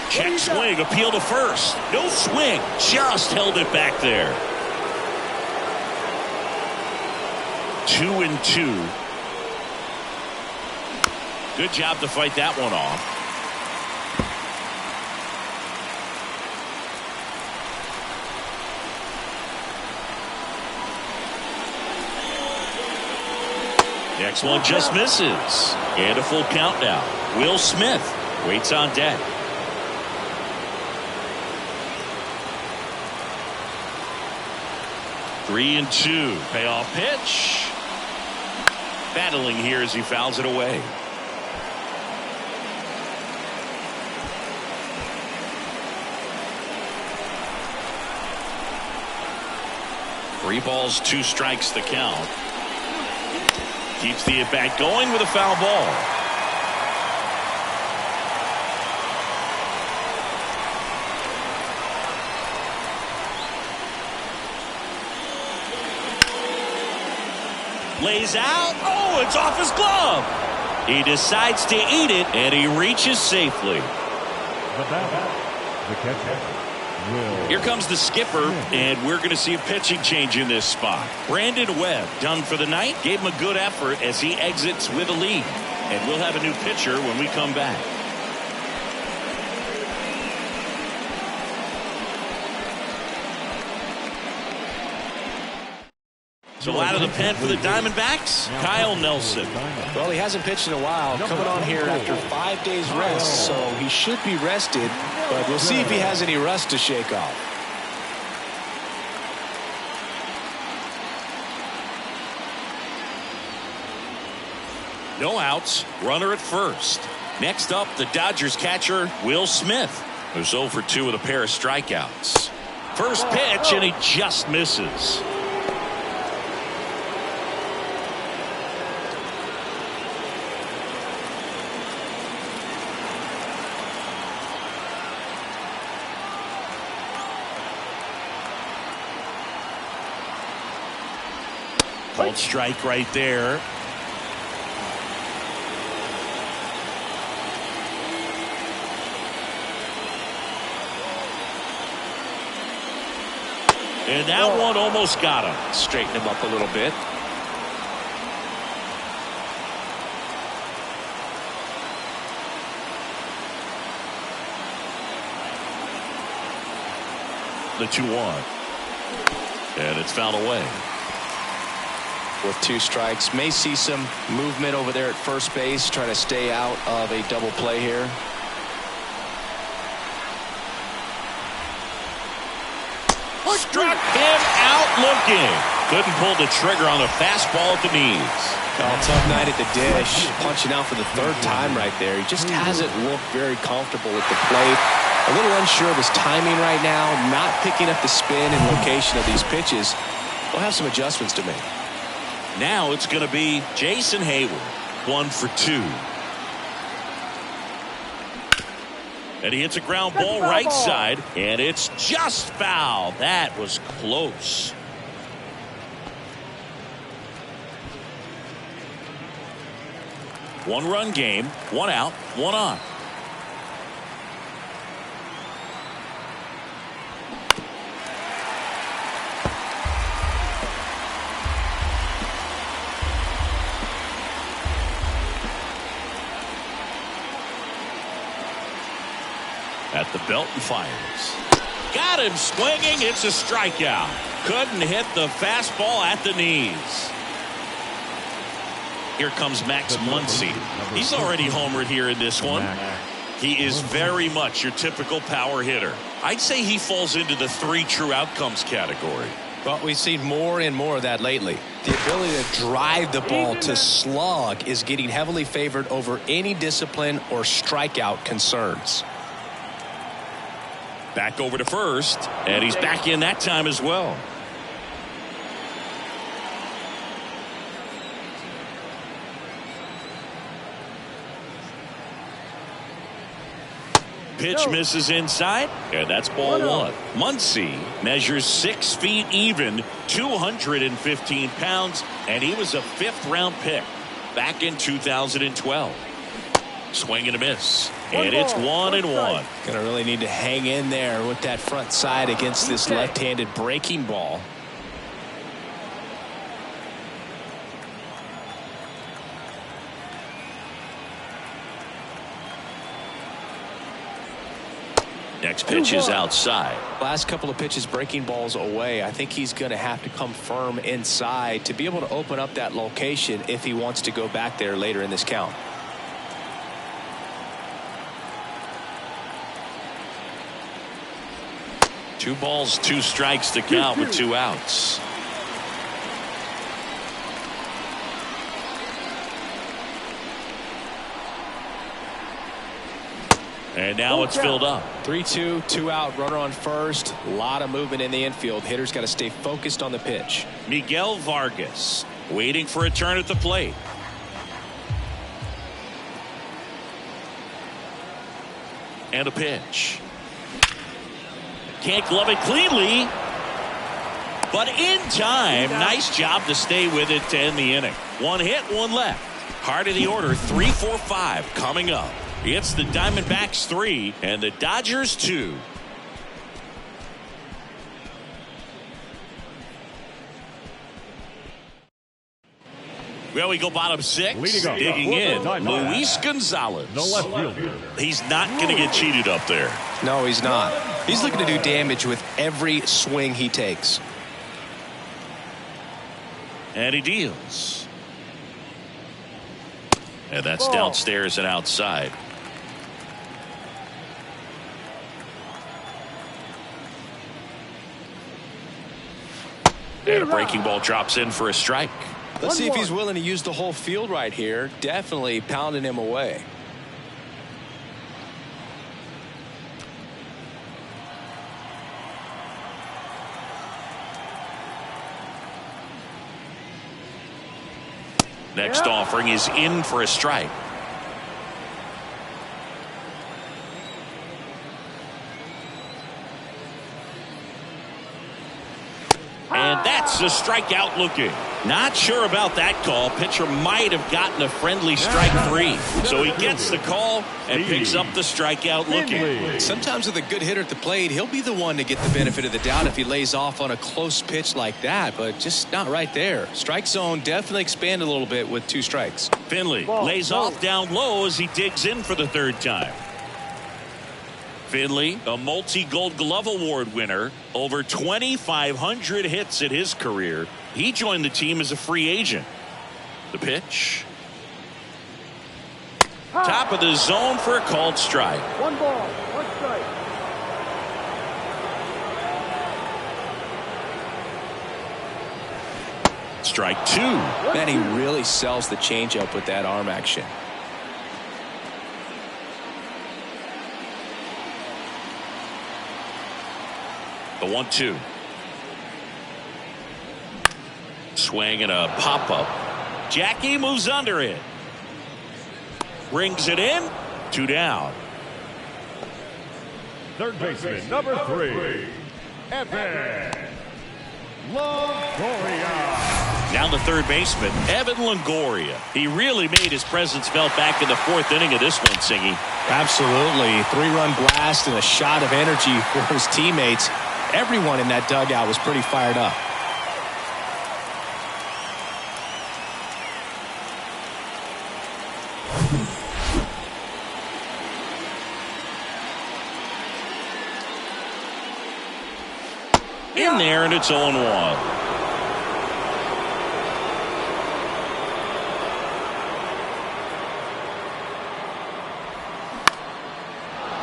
Check swing, appeal to first. No swing, just held it back there. 2-2. Good job to fight that one off. Next one just misses. And a full count now. Will Smith waits on deck. 3-2. Payoff pitch. Battling here as he fouls it away. Three balls, 2 strikes the count. Keeps the at-bat going with a foul ball. Lays out. Oh, it's off his glove. He decides to eat it, and he reaches safely. The catcher. Here comes the skipper, and we're going to see a pitching change in this spot. Brandon Webb done for the night. Gave him a good effort as he exits with a lead. And we'll have a new pitcher when we come back. So out of the pen for the Diamondbacks, Kyle Nelson. Well, he hasn't pitched in a while, coming on here after 5 days rest, so he should be rested, but we'll see if he has any rust to shake off. No outs, runner at first. Next up, the Dodgers catcher, Will Smith, who's 0 for 2 with a pair of strikeouts. First pitch, and he just misses. Called strike right there. And that one almost got him. Straighten him up a little bit. The 2-1. And it's fouled away. With 2 strikes, may see some movement over there at first base, trying to stay out of a double play here. Struck him out looking. Couldn't pull the trigger on the fastball at the knees. Oh, tough night at the dish. Punching out for the 3rd time right there. He just hasn't looked very comfortable at the plate. A little unsure of his timing right now. Not picking up the spin and location of these pitches. We'll have some adjustments to make. Now it's going to be Jason Hayward. 1 for 2. And he hits a ground ball right side, and it's just foul. That was close. One-run game, 1 out, 1 on. At the belt and fires. Got him swinging. It's a strikeout. Couldn't hit the fastball at the knees. Here comes Max Muncy. He's already homered here in this one. He is very much your typical power hitter. I'd say he falls into the 3 true outcomes category. But we've seen more and more of that lately. The ability to drive the ball to slug is getting heavily favored over any discipline or strikeout concerns. Back over to first, and he's back in that time as well. Pitch misses inside, and that's ball 1. Muncy measures 6 feet even, 215 pounds, and he was a 5th-round pick back in 2012. Swing and a miss, and it's 1-1. Gonna really need to hang in there with that front side against this left-handed breaking ball. Next pitch is outside. Last couple of pitches breaking balls away. I think he's going to have to come firm inside to be able to open up that location if he wants to go back there later in this count. Two balls, 2 strikes to count with 2 outs. And now it's filled up. 3-2, 2 out, runner on first. A lot of movement in the infield. Hitters got to stay focused on the pitch. Miguel Vargas waiting for a turn at the plate. And a pitch. Can't glove it cleanly. But in time, nice job to stay with it to end the inning. One hit, one left. Heart of the order, 3, 4, 5 coming up. It's the Diamondbacks 3 and the Dodgers 2. Well, we go bottom 6. Digging in, Luis Gonzalez. The left fielder. He's not going to get cheated up there. No, he's not. He's looking to do damage with every swing he takes. And he deals. And that's downstairs and outside. And a breaking ball drops in for a strike. Let's see if he's willing to use the whole field right here. Definitely pounding him away. Next offering is in for a strike. And that's a strikeout looking. Not sure about that call. Pitcher might have gotten a friendly strike 3. So he gets the call and picks up the strikeout looking. Sometimes with a good hitter at the plate, he'll be the one to get the benefit of the doubt if he lays off on a close pitch like that, but just not right there. Strike zone definitely expanded a little bit with 2 strikes. Finley lays off down low as he digs in for the 3rd time. Finley, a multi-Gold Glove Award winner, over 2,500 hits in his career. He joined the team as a free agent. The pitch. Top of the zone for a called strike. 1 ball, 1 strike. Strike 2. Man, he really sells the changeup with that arm action. The 1-2. Swing and a pop-up. Jackie moves under it. Brings it in. 2 down. Third baseman, number 3, Evan Longoria. Down to third baseman, Evan Longoria. He really made his presence felt back in the 4th inning of this one, Singy. Absolutely. 3-run blast and a shot of energy for his teammates. Everyone in that dugout was pretty fired up. In there, and it's 0-1.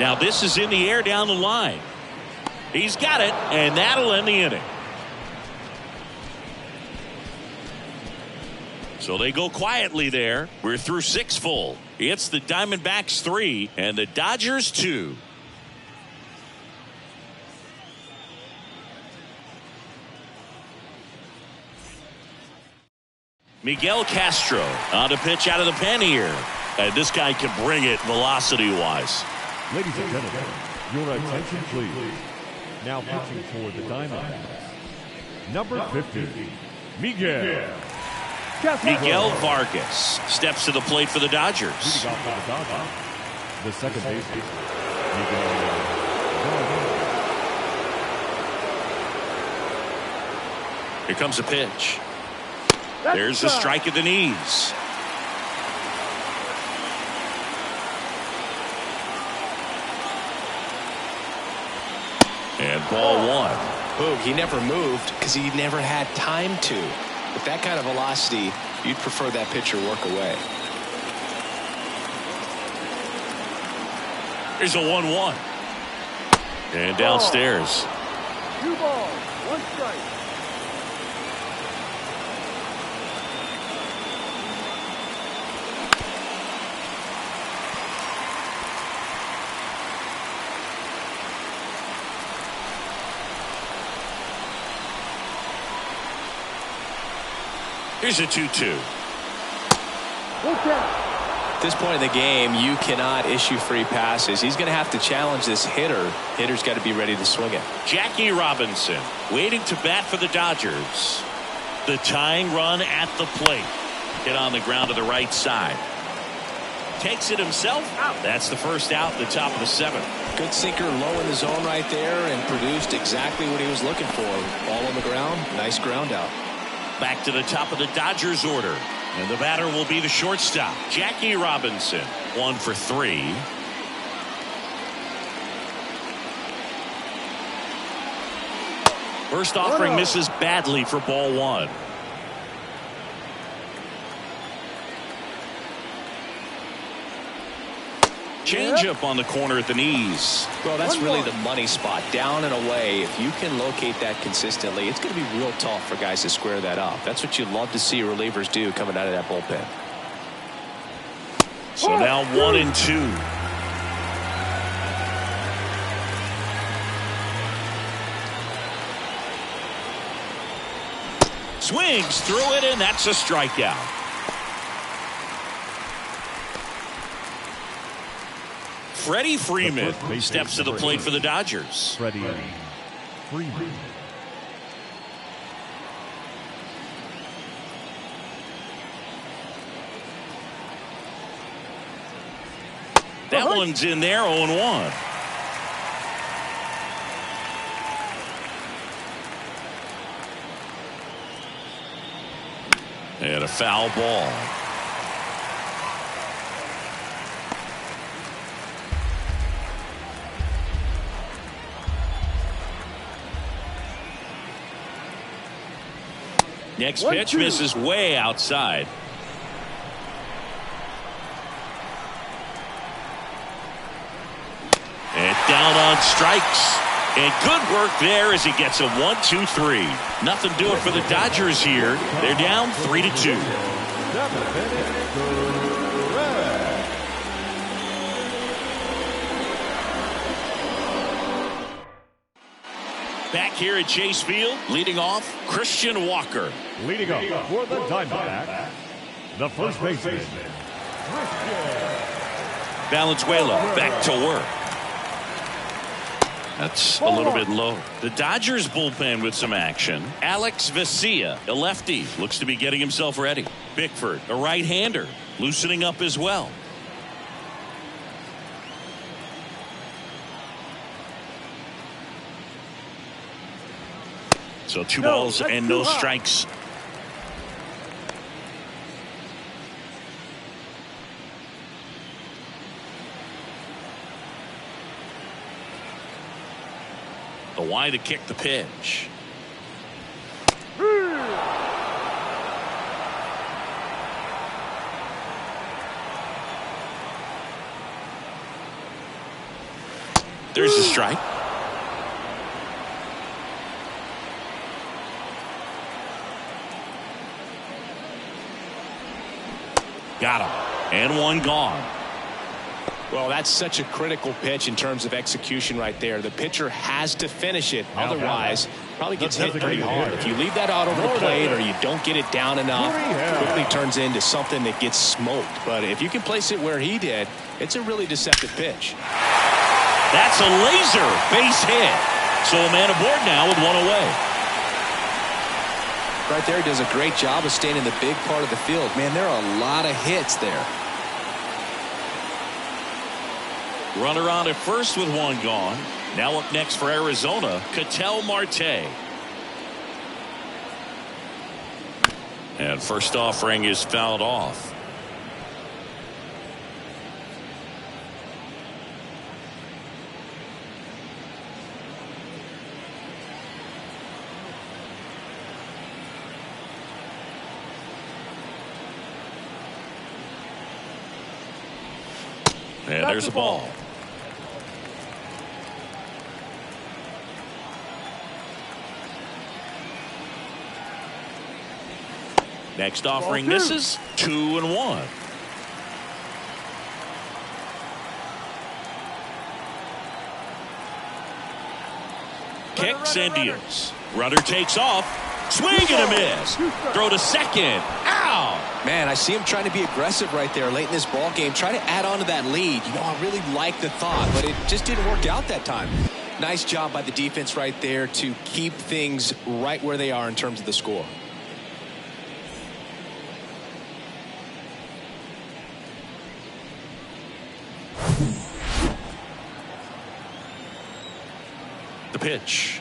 Now this is in the air down the line. He's got it, and that'll end the inning. So they go quietly there. We're through 6 full. It's the Diamondbacks 3 and the Dodgers 2. Miguel Castro on to pitch out of the pen here. And this guy can bring it velocity-wise. Ladies and gentlemen, your attention please. Now pitching for the Diamondbacks, number 50, Miguel Vargas steps to the plate for the Dodgers. Leading off for the Dodgers, the second baseman, Miguel Vargas. Here comes a pitch. There's a strike at the knees. And ball 1. Boog, he never moved because he never had time to. With that kind of velocity, you'd prefer that pitcher work away. Here's a 1-1. And downstairs. 2 balls, 1 strike. Here's a 2-2. Look out. At this point in the game, you cannot issue free passes. He's going to have to challenge this hitter. Hitter's got to be ready to swing it. Jackie Robinson waiting to bat for the Dodgers. The tying run at the plate. Hit on the ground to the right side. Takes it himself out. That's the first out at the top of the 7th. Good sinker low in the zone right there and produced exactly what he was looking for. Ball on the ground. Nice ground out. Back to the top of the Dodgers order. And the batter will be the shortstop, Jackie Robinson. 1 for 3. First offering misses badly for ball 1. Changeup on the corner at the knees. Well, that's really the money spot. Down and away. If you can locate that consistently, it's going to be real tough for guys to square that up. That's what you love to see relievers do coming out of that bullpen. So now 1-2. Swings through it, and that's a strikeout. Freddie Freeman steps to the plate for the Dodgers. Freddie Freeman. That one's in there, 0-1. And a foul ball. Next pitch misses way outside. And down on strikes. And good work there as he gets a 1-2-3. Nothing doing for the Dodgers here. They're down 3-2. Back here at Chase Field, leading off, Christian Walker. Leading off for the Diamondbacks, the first baseman, Valenzuela back to work. That's a little bit low. The Dodgers bullpen with some action. Alex Vesia, a lefty, looks to be getting himself ready. Bickford, a right-hander, loosening up as well. So 2 balls and no strikes. The wide to kick the pitch. There's a strike. Got him. And one gone. Well, that's such a critical pitch in terms of execution right there. The pitcher has to finish it. Otherwise, probably gets hit pretty hard. If you leave that out over the plate or you don't get it down enough, it quickly turns into something that gets smoked. But if you can place it where he did, it's a really deceptive pitch. That's a laser base hit. So a man aboard now with 1 away. Right there, he does a great job of staying in the big part of the field. Man, there are a lot of hits there. Runner on at first with 1 gone. Now up next for Arizona, Ketel Marte. And first offering is fouled off. And there's a ball. Next offering misses. 2-1. Kicks and deals. Runner takes off. Swing and a miss. Throw to second. Out. Man, I see him trying to be aggressive right there late in this ball game. Try to add on to that lead. You know, I really like the thought, but it just didn't work out that time. Nice job by the defense right there to keep things right where they are in terms of the score. The pitch.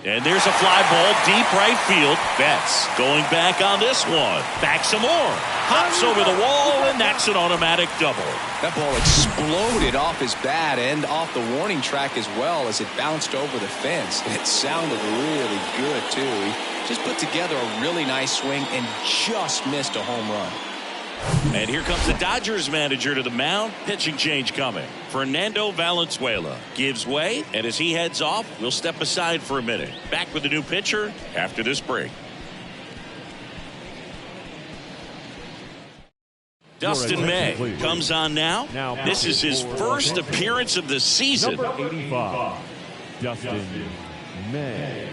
And there's a fly ball deep right field. Betts going back on this one. Back some more. Hops over the wall, and that's an automatic double. That ball exploded off his bat and off the warning track as well as it bounced over the fence. It sounded really good, too. He just put together a really nice swing and just missed a home run. And here comes the Dodgers manager to the mound. Pitching change coming. Fernando Valenzuela gives way, and as he heads off, we'll step aside for a minute. Back with the new pitcher after this break. Dustin May comes on now. This is his first appearance of the season. Number 85, Dustin May.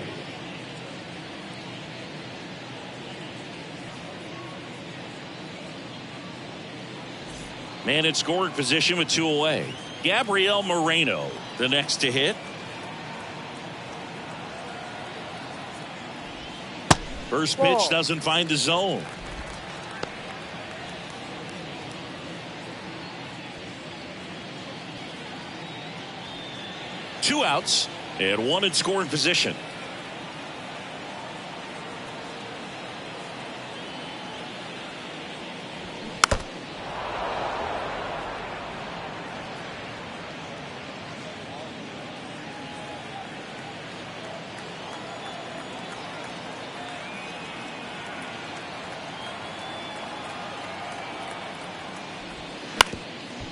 Man in scoring position with 2 away. Gabriel Moreno, the next to hit. First pitch doesn't find the zone. Two outs and one in scoring position.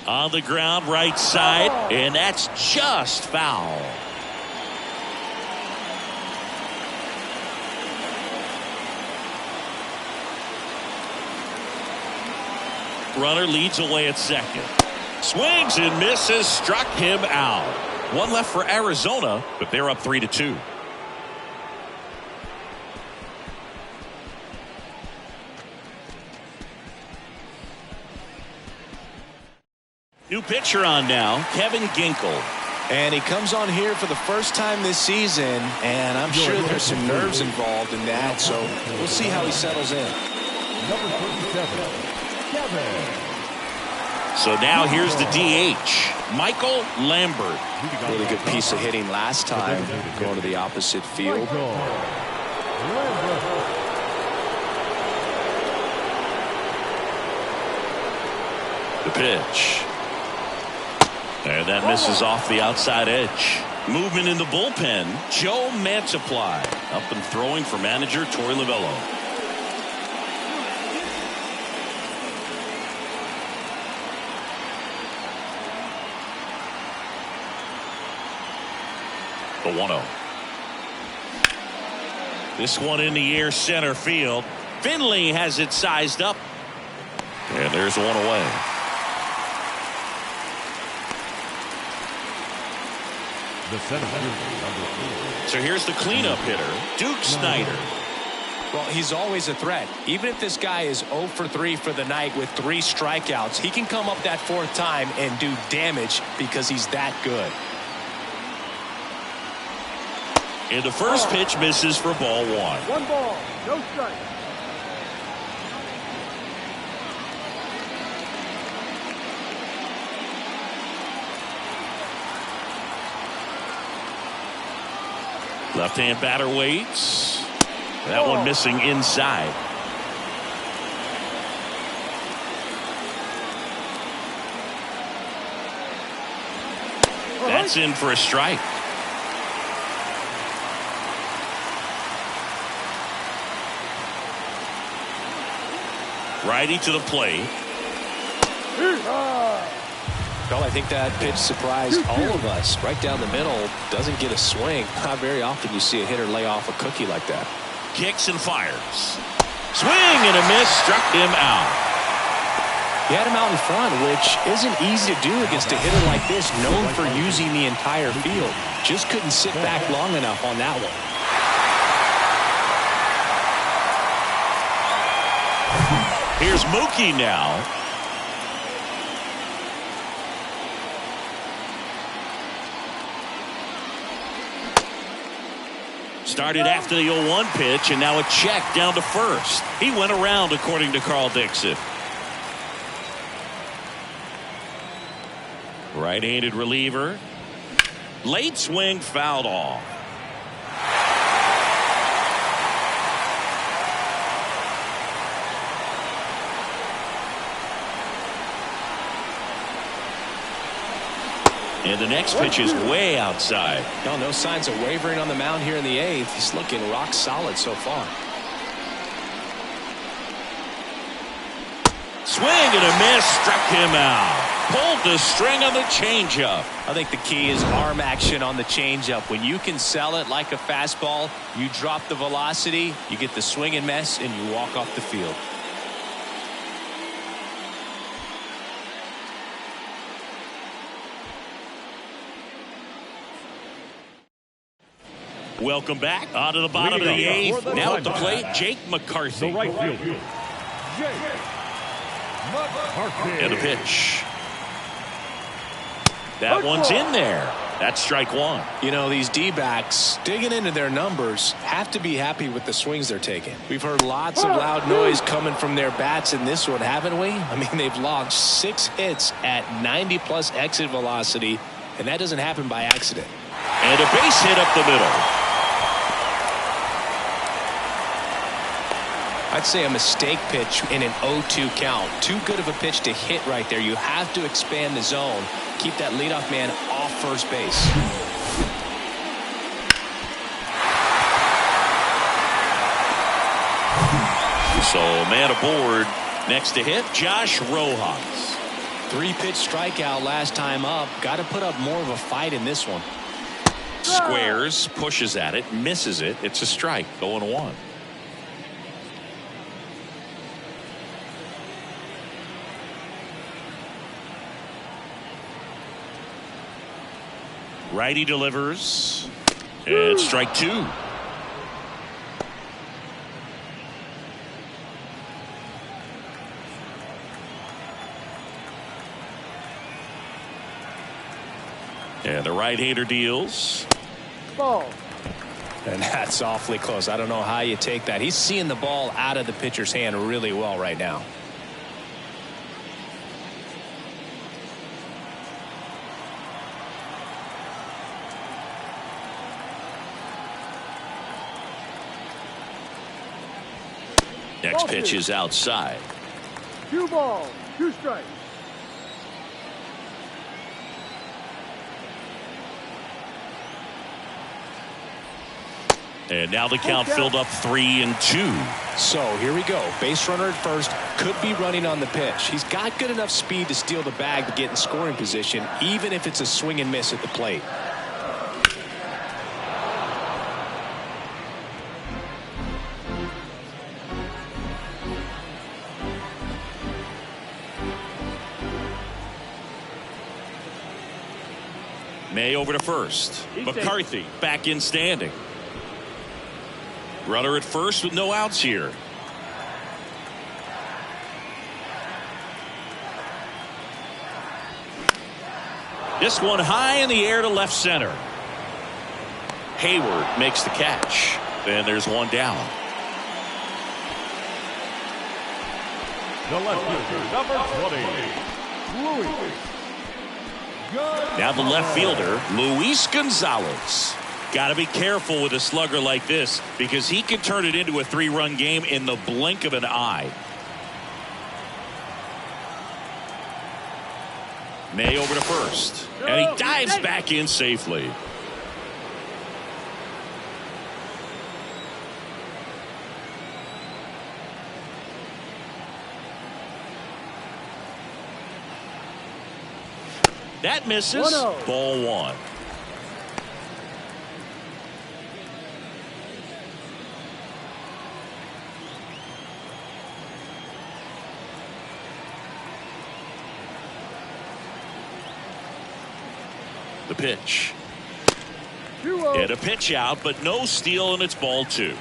On the ground, right side, and that's just foul. Runner leads away at second. Swings and misses, struck him out. One left for Arizona, but they're up 3-2. New pitcher on now, Kevin Ginkel. And he comes on here for the first time this season, and I'm sure there's some nerves involved in that, so we'll see how he settles in. Number 37, Kevin. So now here's the DH, Michael Lambert. Really good piece of hitting last time, going to the opposite field. The pitch. And that misses off the outside edge. Movement in the bullpen. Joe Mantiply up and throwing for manager Torey Lovullo. The 1-0. This one in the air center field. Finley has it sized up. And there's one away. The center fielder, number 4. So here's the cleanup hitter, Duke Snider. Well, he's always a threat. Even if this guy is 0 for 3 for the night with 3 strikeouts, he can come up that 4th time and do damage because he's that good. And the first pitch misses for ball 1. 1 ball, no strike. Left-hand batter waits. That one missing inside. That's in for a strike. Righty to the plate. Well, I think that pitch surprised all of us. Right down the middle, doesn't get a swing. Not very often you see a hitter lay off a cookie like that. Kicks and fires. Swing and a miss, struck him out. He had him out in front, which isn't easy to do against a hitter like this, known for using the entire field. Just couldn't sit back long enough on that one. Here's Mookie now. Started after the 0-1 pitch, and now a check down to first. He went around, according to Carl Dixon. Right-handed reliever. Late swing, fouled off. And the next pitch is way outside. No signs of wavering on the mound here in the 8th. He's looking rock solid so far. Swing and a miss, struck him out. Pulled the string on the changeup. I think the key is arm action on the changeup. When you can sell it like a fastball, you drop the velocity, you get the swing and miss, and you walk off the field. Welcome back. On to the bottom of the 8th. Now at the plate, Jake McCarthy. The right fielder, Jake McCarthy. And a pitch. That one's in there. That's strike one. You know, these D-backs, digging into their numbers, have to be happy with the swings they're taking. We've heard lots of loud noise coming from their bats in this one, haven't we? I mean, they've logged 6 hits at 90-plus exit velocity, and that doesn't happen by accident. And a base hit up the middle. I'd say a mistake pitch in an 0-2 count. Too good of a pitch to hit right there. You have to expand the zone. Keep that leadoff man off first base. So man aboard. Next to hit, Josh Rojas. 3-pitch strikeout last time up. Got to put up more of a fight in this one. Squares, pushes at it, misses it. It's a strike, 0-1. Righty delivers. And strike 2. And the right-hander deals. Ball. And that's awfully close. I don't know how you take that. He's seeing the ball out of the pitcher's hand really well right now. Next pitch is outside. 2 balls, 2 strikes. And now the count filled up 3-2. So here we go. Base runner at first, could be running on the pitch. He's got good enough speed to steal the bag to get in scoring position, even if it's a swing and miss at the plate. May over to first. McCarthy back in standing. Runner at first with no outs here. This one high in the air to left center. Hayward makes the catch. And there's one down. The left fielder, number 20, Luis. Now the left fielder, Luis Gonzalez. Got to be careful with a slugger like this because he can turn it into a 3-run game in the blink of an eye. May over to first. And he dives back in safely. That misses. 1-0. Ball 1. The pitch. 2-0. And a pitch out, but no steal, and it's ball 2.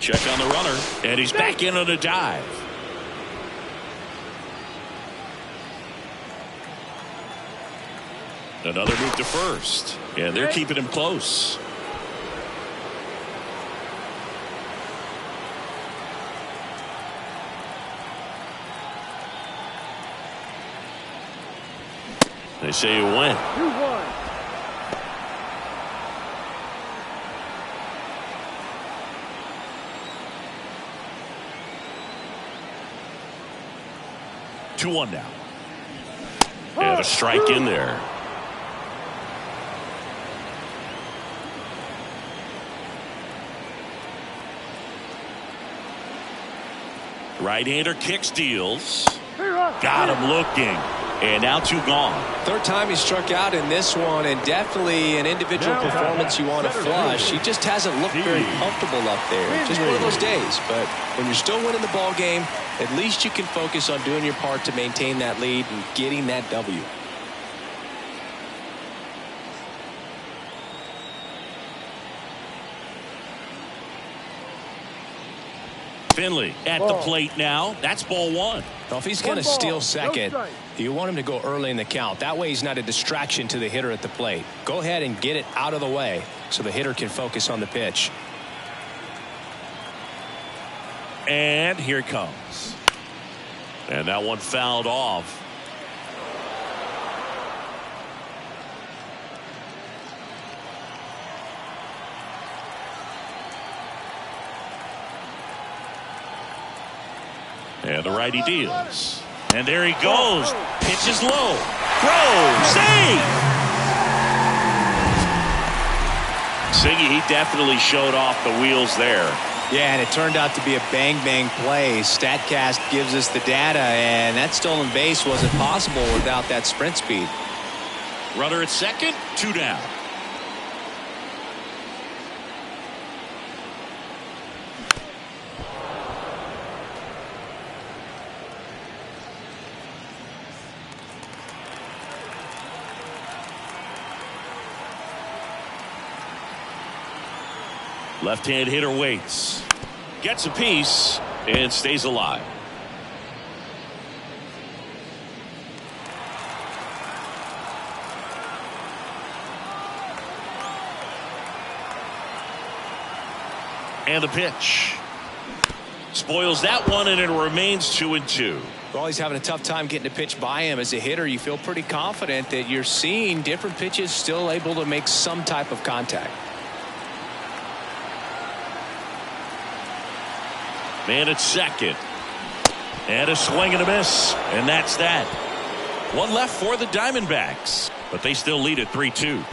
Check on the runner, and he's back in on a dive. Another move to first, and they're keeping him close. They say you win. 2-1. Two one now. And a strike in there. Right-hander kicks, deals. Got him looking. And now 2 gone. Third time he struck out in this one, and definitely an individual performance you want to flush. He just hasn't looked very comfortable up there. Just one of those days. But when you're still winning the ball game, at least you can focus on doing your part to maintain that lead and getting that W. Finley at the plate now. That's ball 1. Well, if he's going to steal second, you want him to go early in the count. That way he's not a distraction to the hitter at the plate. Go ahead and get it out of the way so the hitter can focus on the pitch. And here it comes. And that one fouled off. And the righty deals. And there he goes. Pitches low. Throw. Save! Siggy, he definitely showed off the wheels there. Yeah, and it turned out to be a bang-bang play. StatCast gives us the data, and that stolen base wasn't possible without that sprint speed. Runner at second, 2 down. Left-hand hitter waits. Gets a piece and stays alive. And the pitch. Spoils that one, and it remains 2-2. Well, he's having a tough time getting a pitch by him. As a hitter, you feel pretty confident that you're seeing different pitches still able to make some type of contact. Man at second. And a swing and a miss. And that's that. One left for the Diamondbacks. But they still lead at 3-2.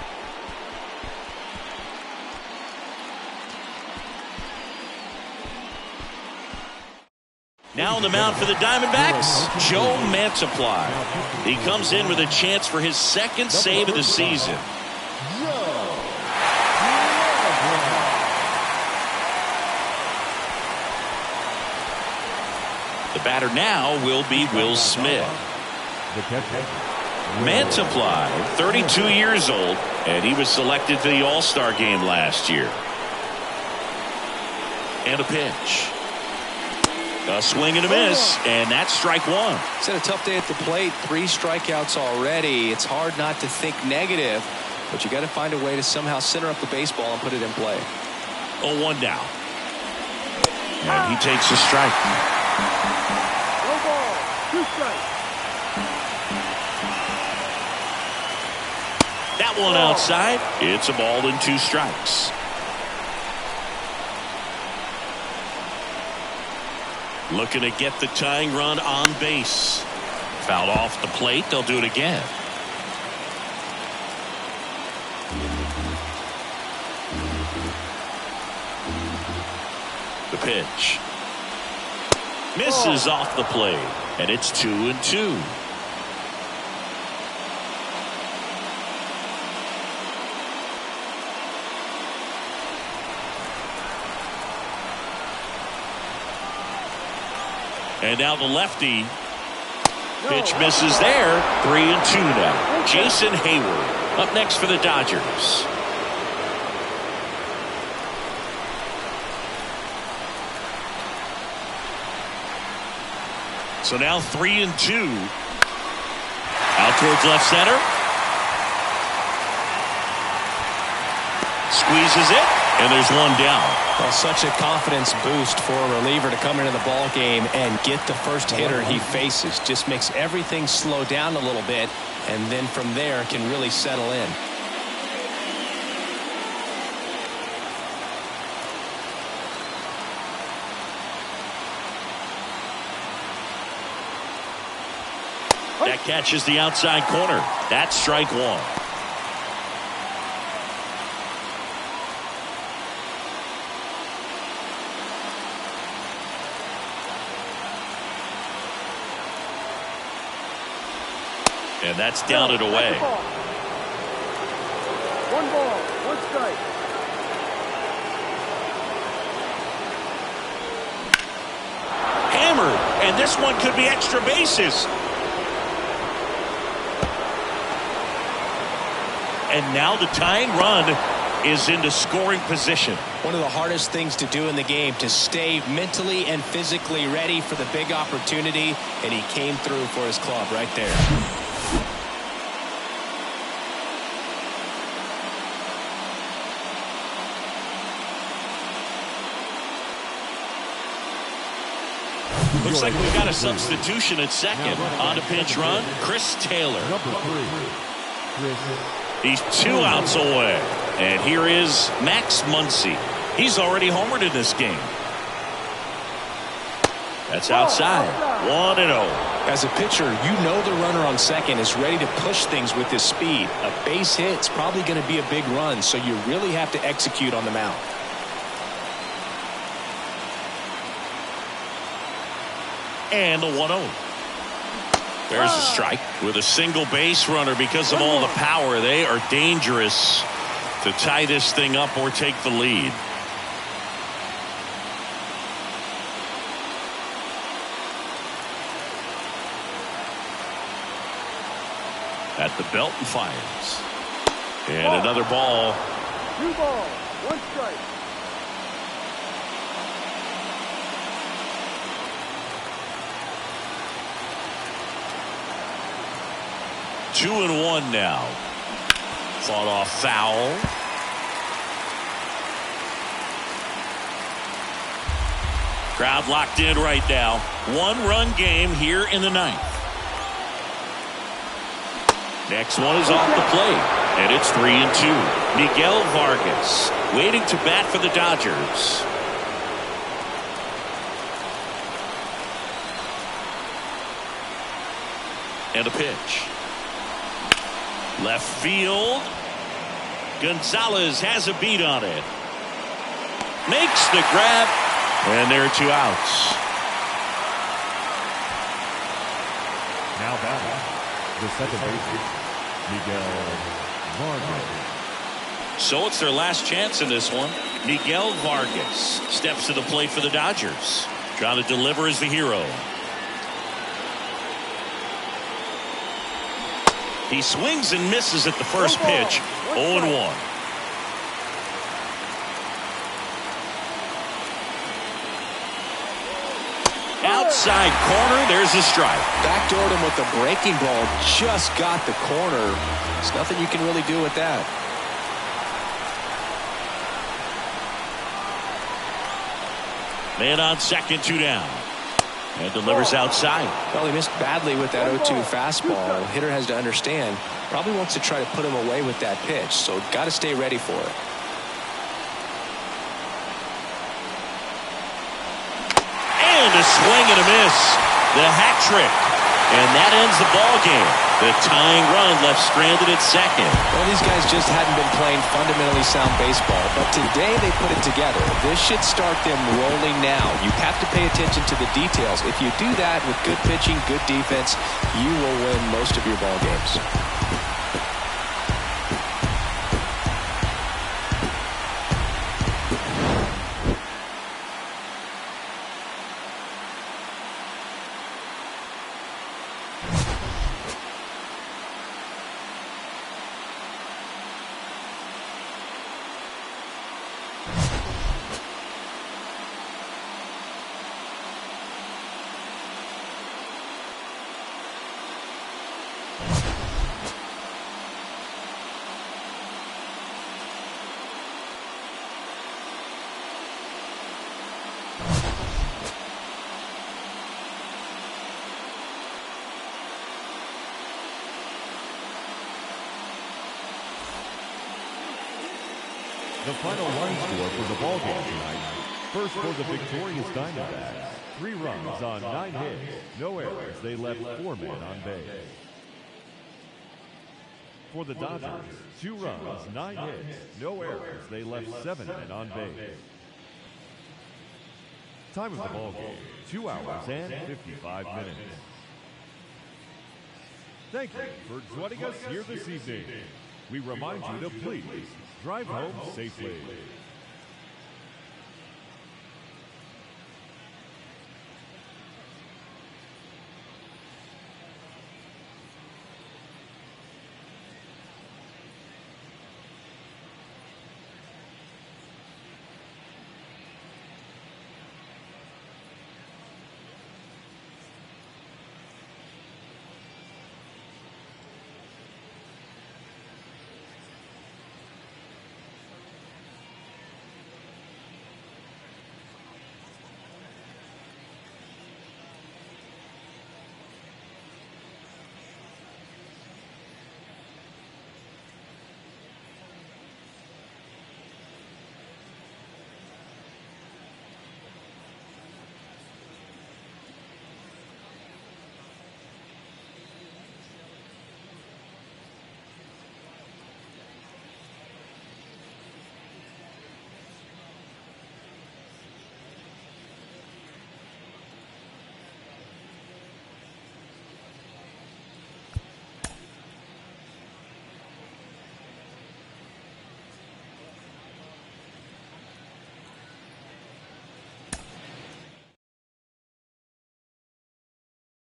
Now on the mound for the Diamondbacks, Joe Mantiply. He comes in with a chance for his second save of the season. The batter now will be Will Smith. Mantiply, 32 years old, and he was selected to the All-Star game last year. And a pitch. A swing and a miss, and that's strike 1. He's had a tough day at the plate. 3 strikeouts already. It's hard not to think negative, but you got to find a way to somehow center up the baseball and put it in play. 0-1 now. And he takes a strike. 1 ball, 2 strikes. That one outside. It's a ball and 2 strikes. Looking to get the tying run on base. Fouled off the plate. They'll do it again. The pitch. Misses off the plate. And it's 2-2. And now the lefty. Pitch misses there. 3-2 now. Jason Hayward up next for the Dodgers. So now 3-2. Out towards left center. Squeezes it, and there's one down. Well, such a confidence boost for a reliever to come into the ball game and get the first hitter he faces. Just makes everything slow down a little bit, and then from there can really settle in. That catches the outside corner. That's strike one. And that's down and away. One ball, one strike. Hammered, and this one could be extra bases. And now the tying run is into scoring position. One of the hardest things to do in the game, to stay mentally and physically ready for the big opportunity, and he came through for his club right there. Looks like we've got a substitution at second. On a pinch run, Chris Taylor. He's 2 outs away. And here is Max Muncy. He's already homered in this game. That's outside. 1-0. As a pitcher, you know the runner on second is ready to push things with his speed. A base hit's probably going to be a big run, so you really have to execute on the mound. And the 1-0. There's a strike with a single base runner. Because of all the power, they are dangerous to tie this thing up or take the lead. At the belt and fires. And another ball. 2 balls, 1 strike. Two and 1 now. Fought off foul. Crowd locked in right now. 1-run game here in the 9th. Next one is off the plate. And it's 3-2. Miguel Vargas waiting to bat for the Dodgers. And a pitch. Left field. Gonzalez has a beat on it. Makes the grab. And there are 2 outs. Now batting, the second baseman, Miguel Vargas. So it's their last chance in this one. Miguel Vargas steps to the plate for the Dodgers. Trying to deliver as the hero. He swings and misses at the first pitch. 0-1. Outside corner, there's a strike. Backdoored him with the breaking ball, just got the corner. There's nothing you can really do with that. Man on second, 2 down. And delivers outside. Well, he missed badly with that 0-2 fastball. The hitter has to understand, probably wants to try to put him away with that pitch, so got to stay ready for it. And a swing and a miss. The hat trick. And that ends the ball game. The tying run left stranded at second. Well, these guys just hadn't been playing fundamentally sound baseball, but today they put it together. This should start them rolling now. You have to pay attention to the details. If you do that with good pitching, good defense, you will win most of your ball games. The final line score for the ball game tonight. First for the victorious Diamondbacks. 3 runs on 9 hits, no errors. They left 4 men on base. For the Dodgers, 2 runs, 9 hits, no errors. They left 7 men on base. Time of the ball game, 2 hours and 55 minutes. Thank you for joining us here this evening. We remind you to please drive home safely.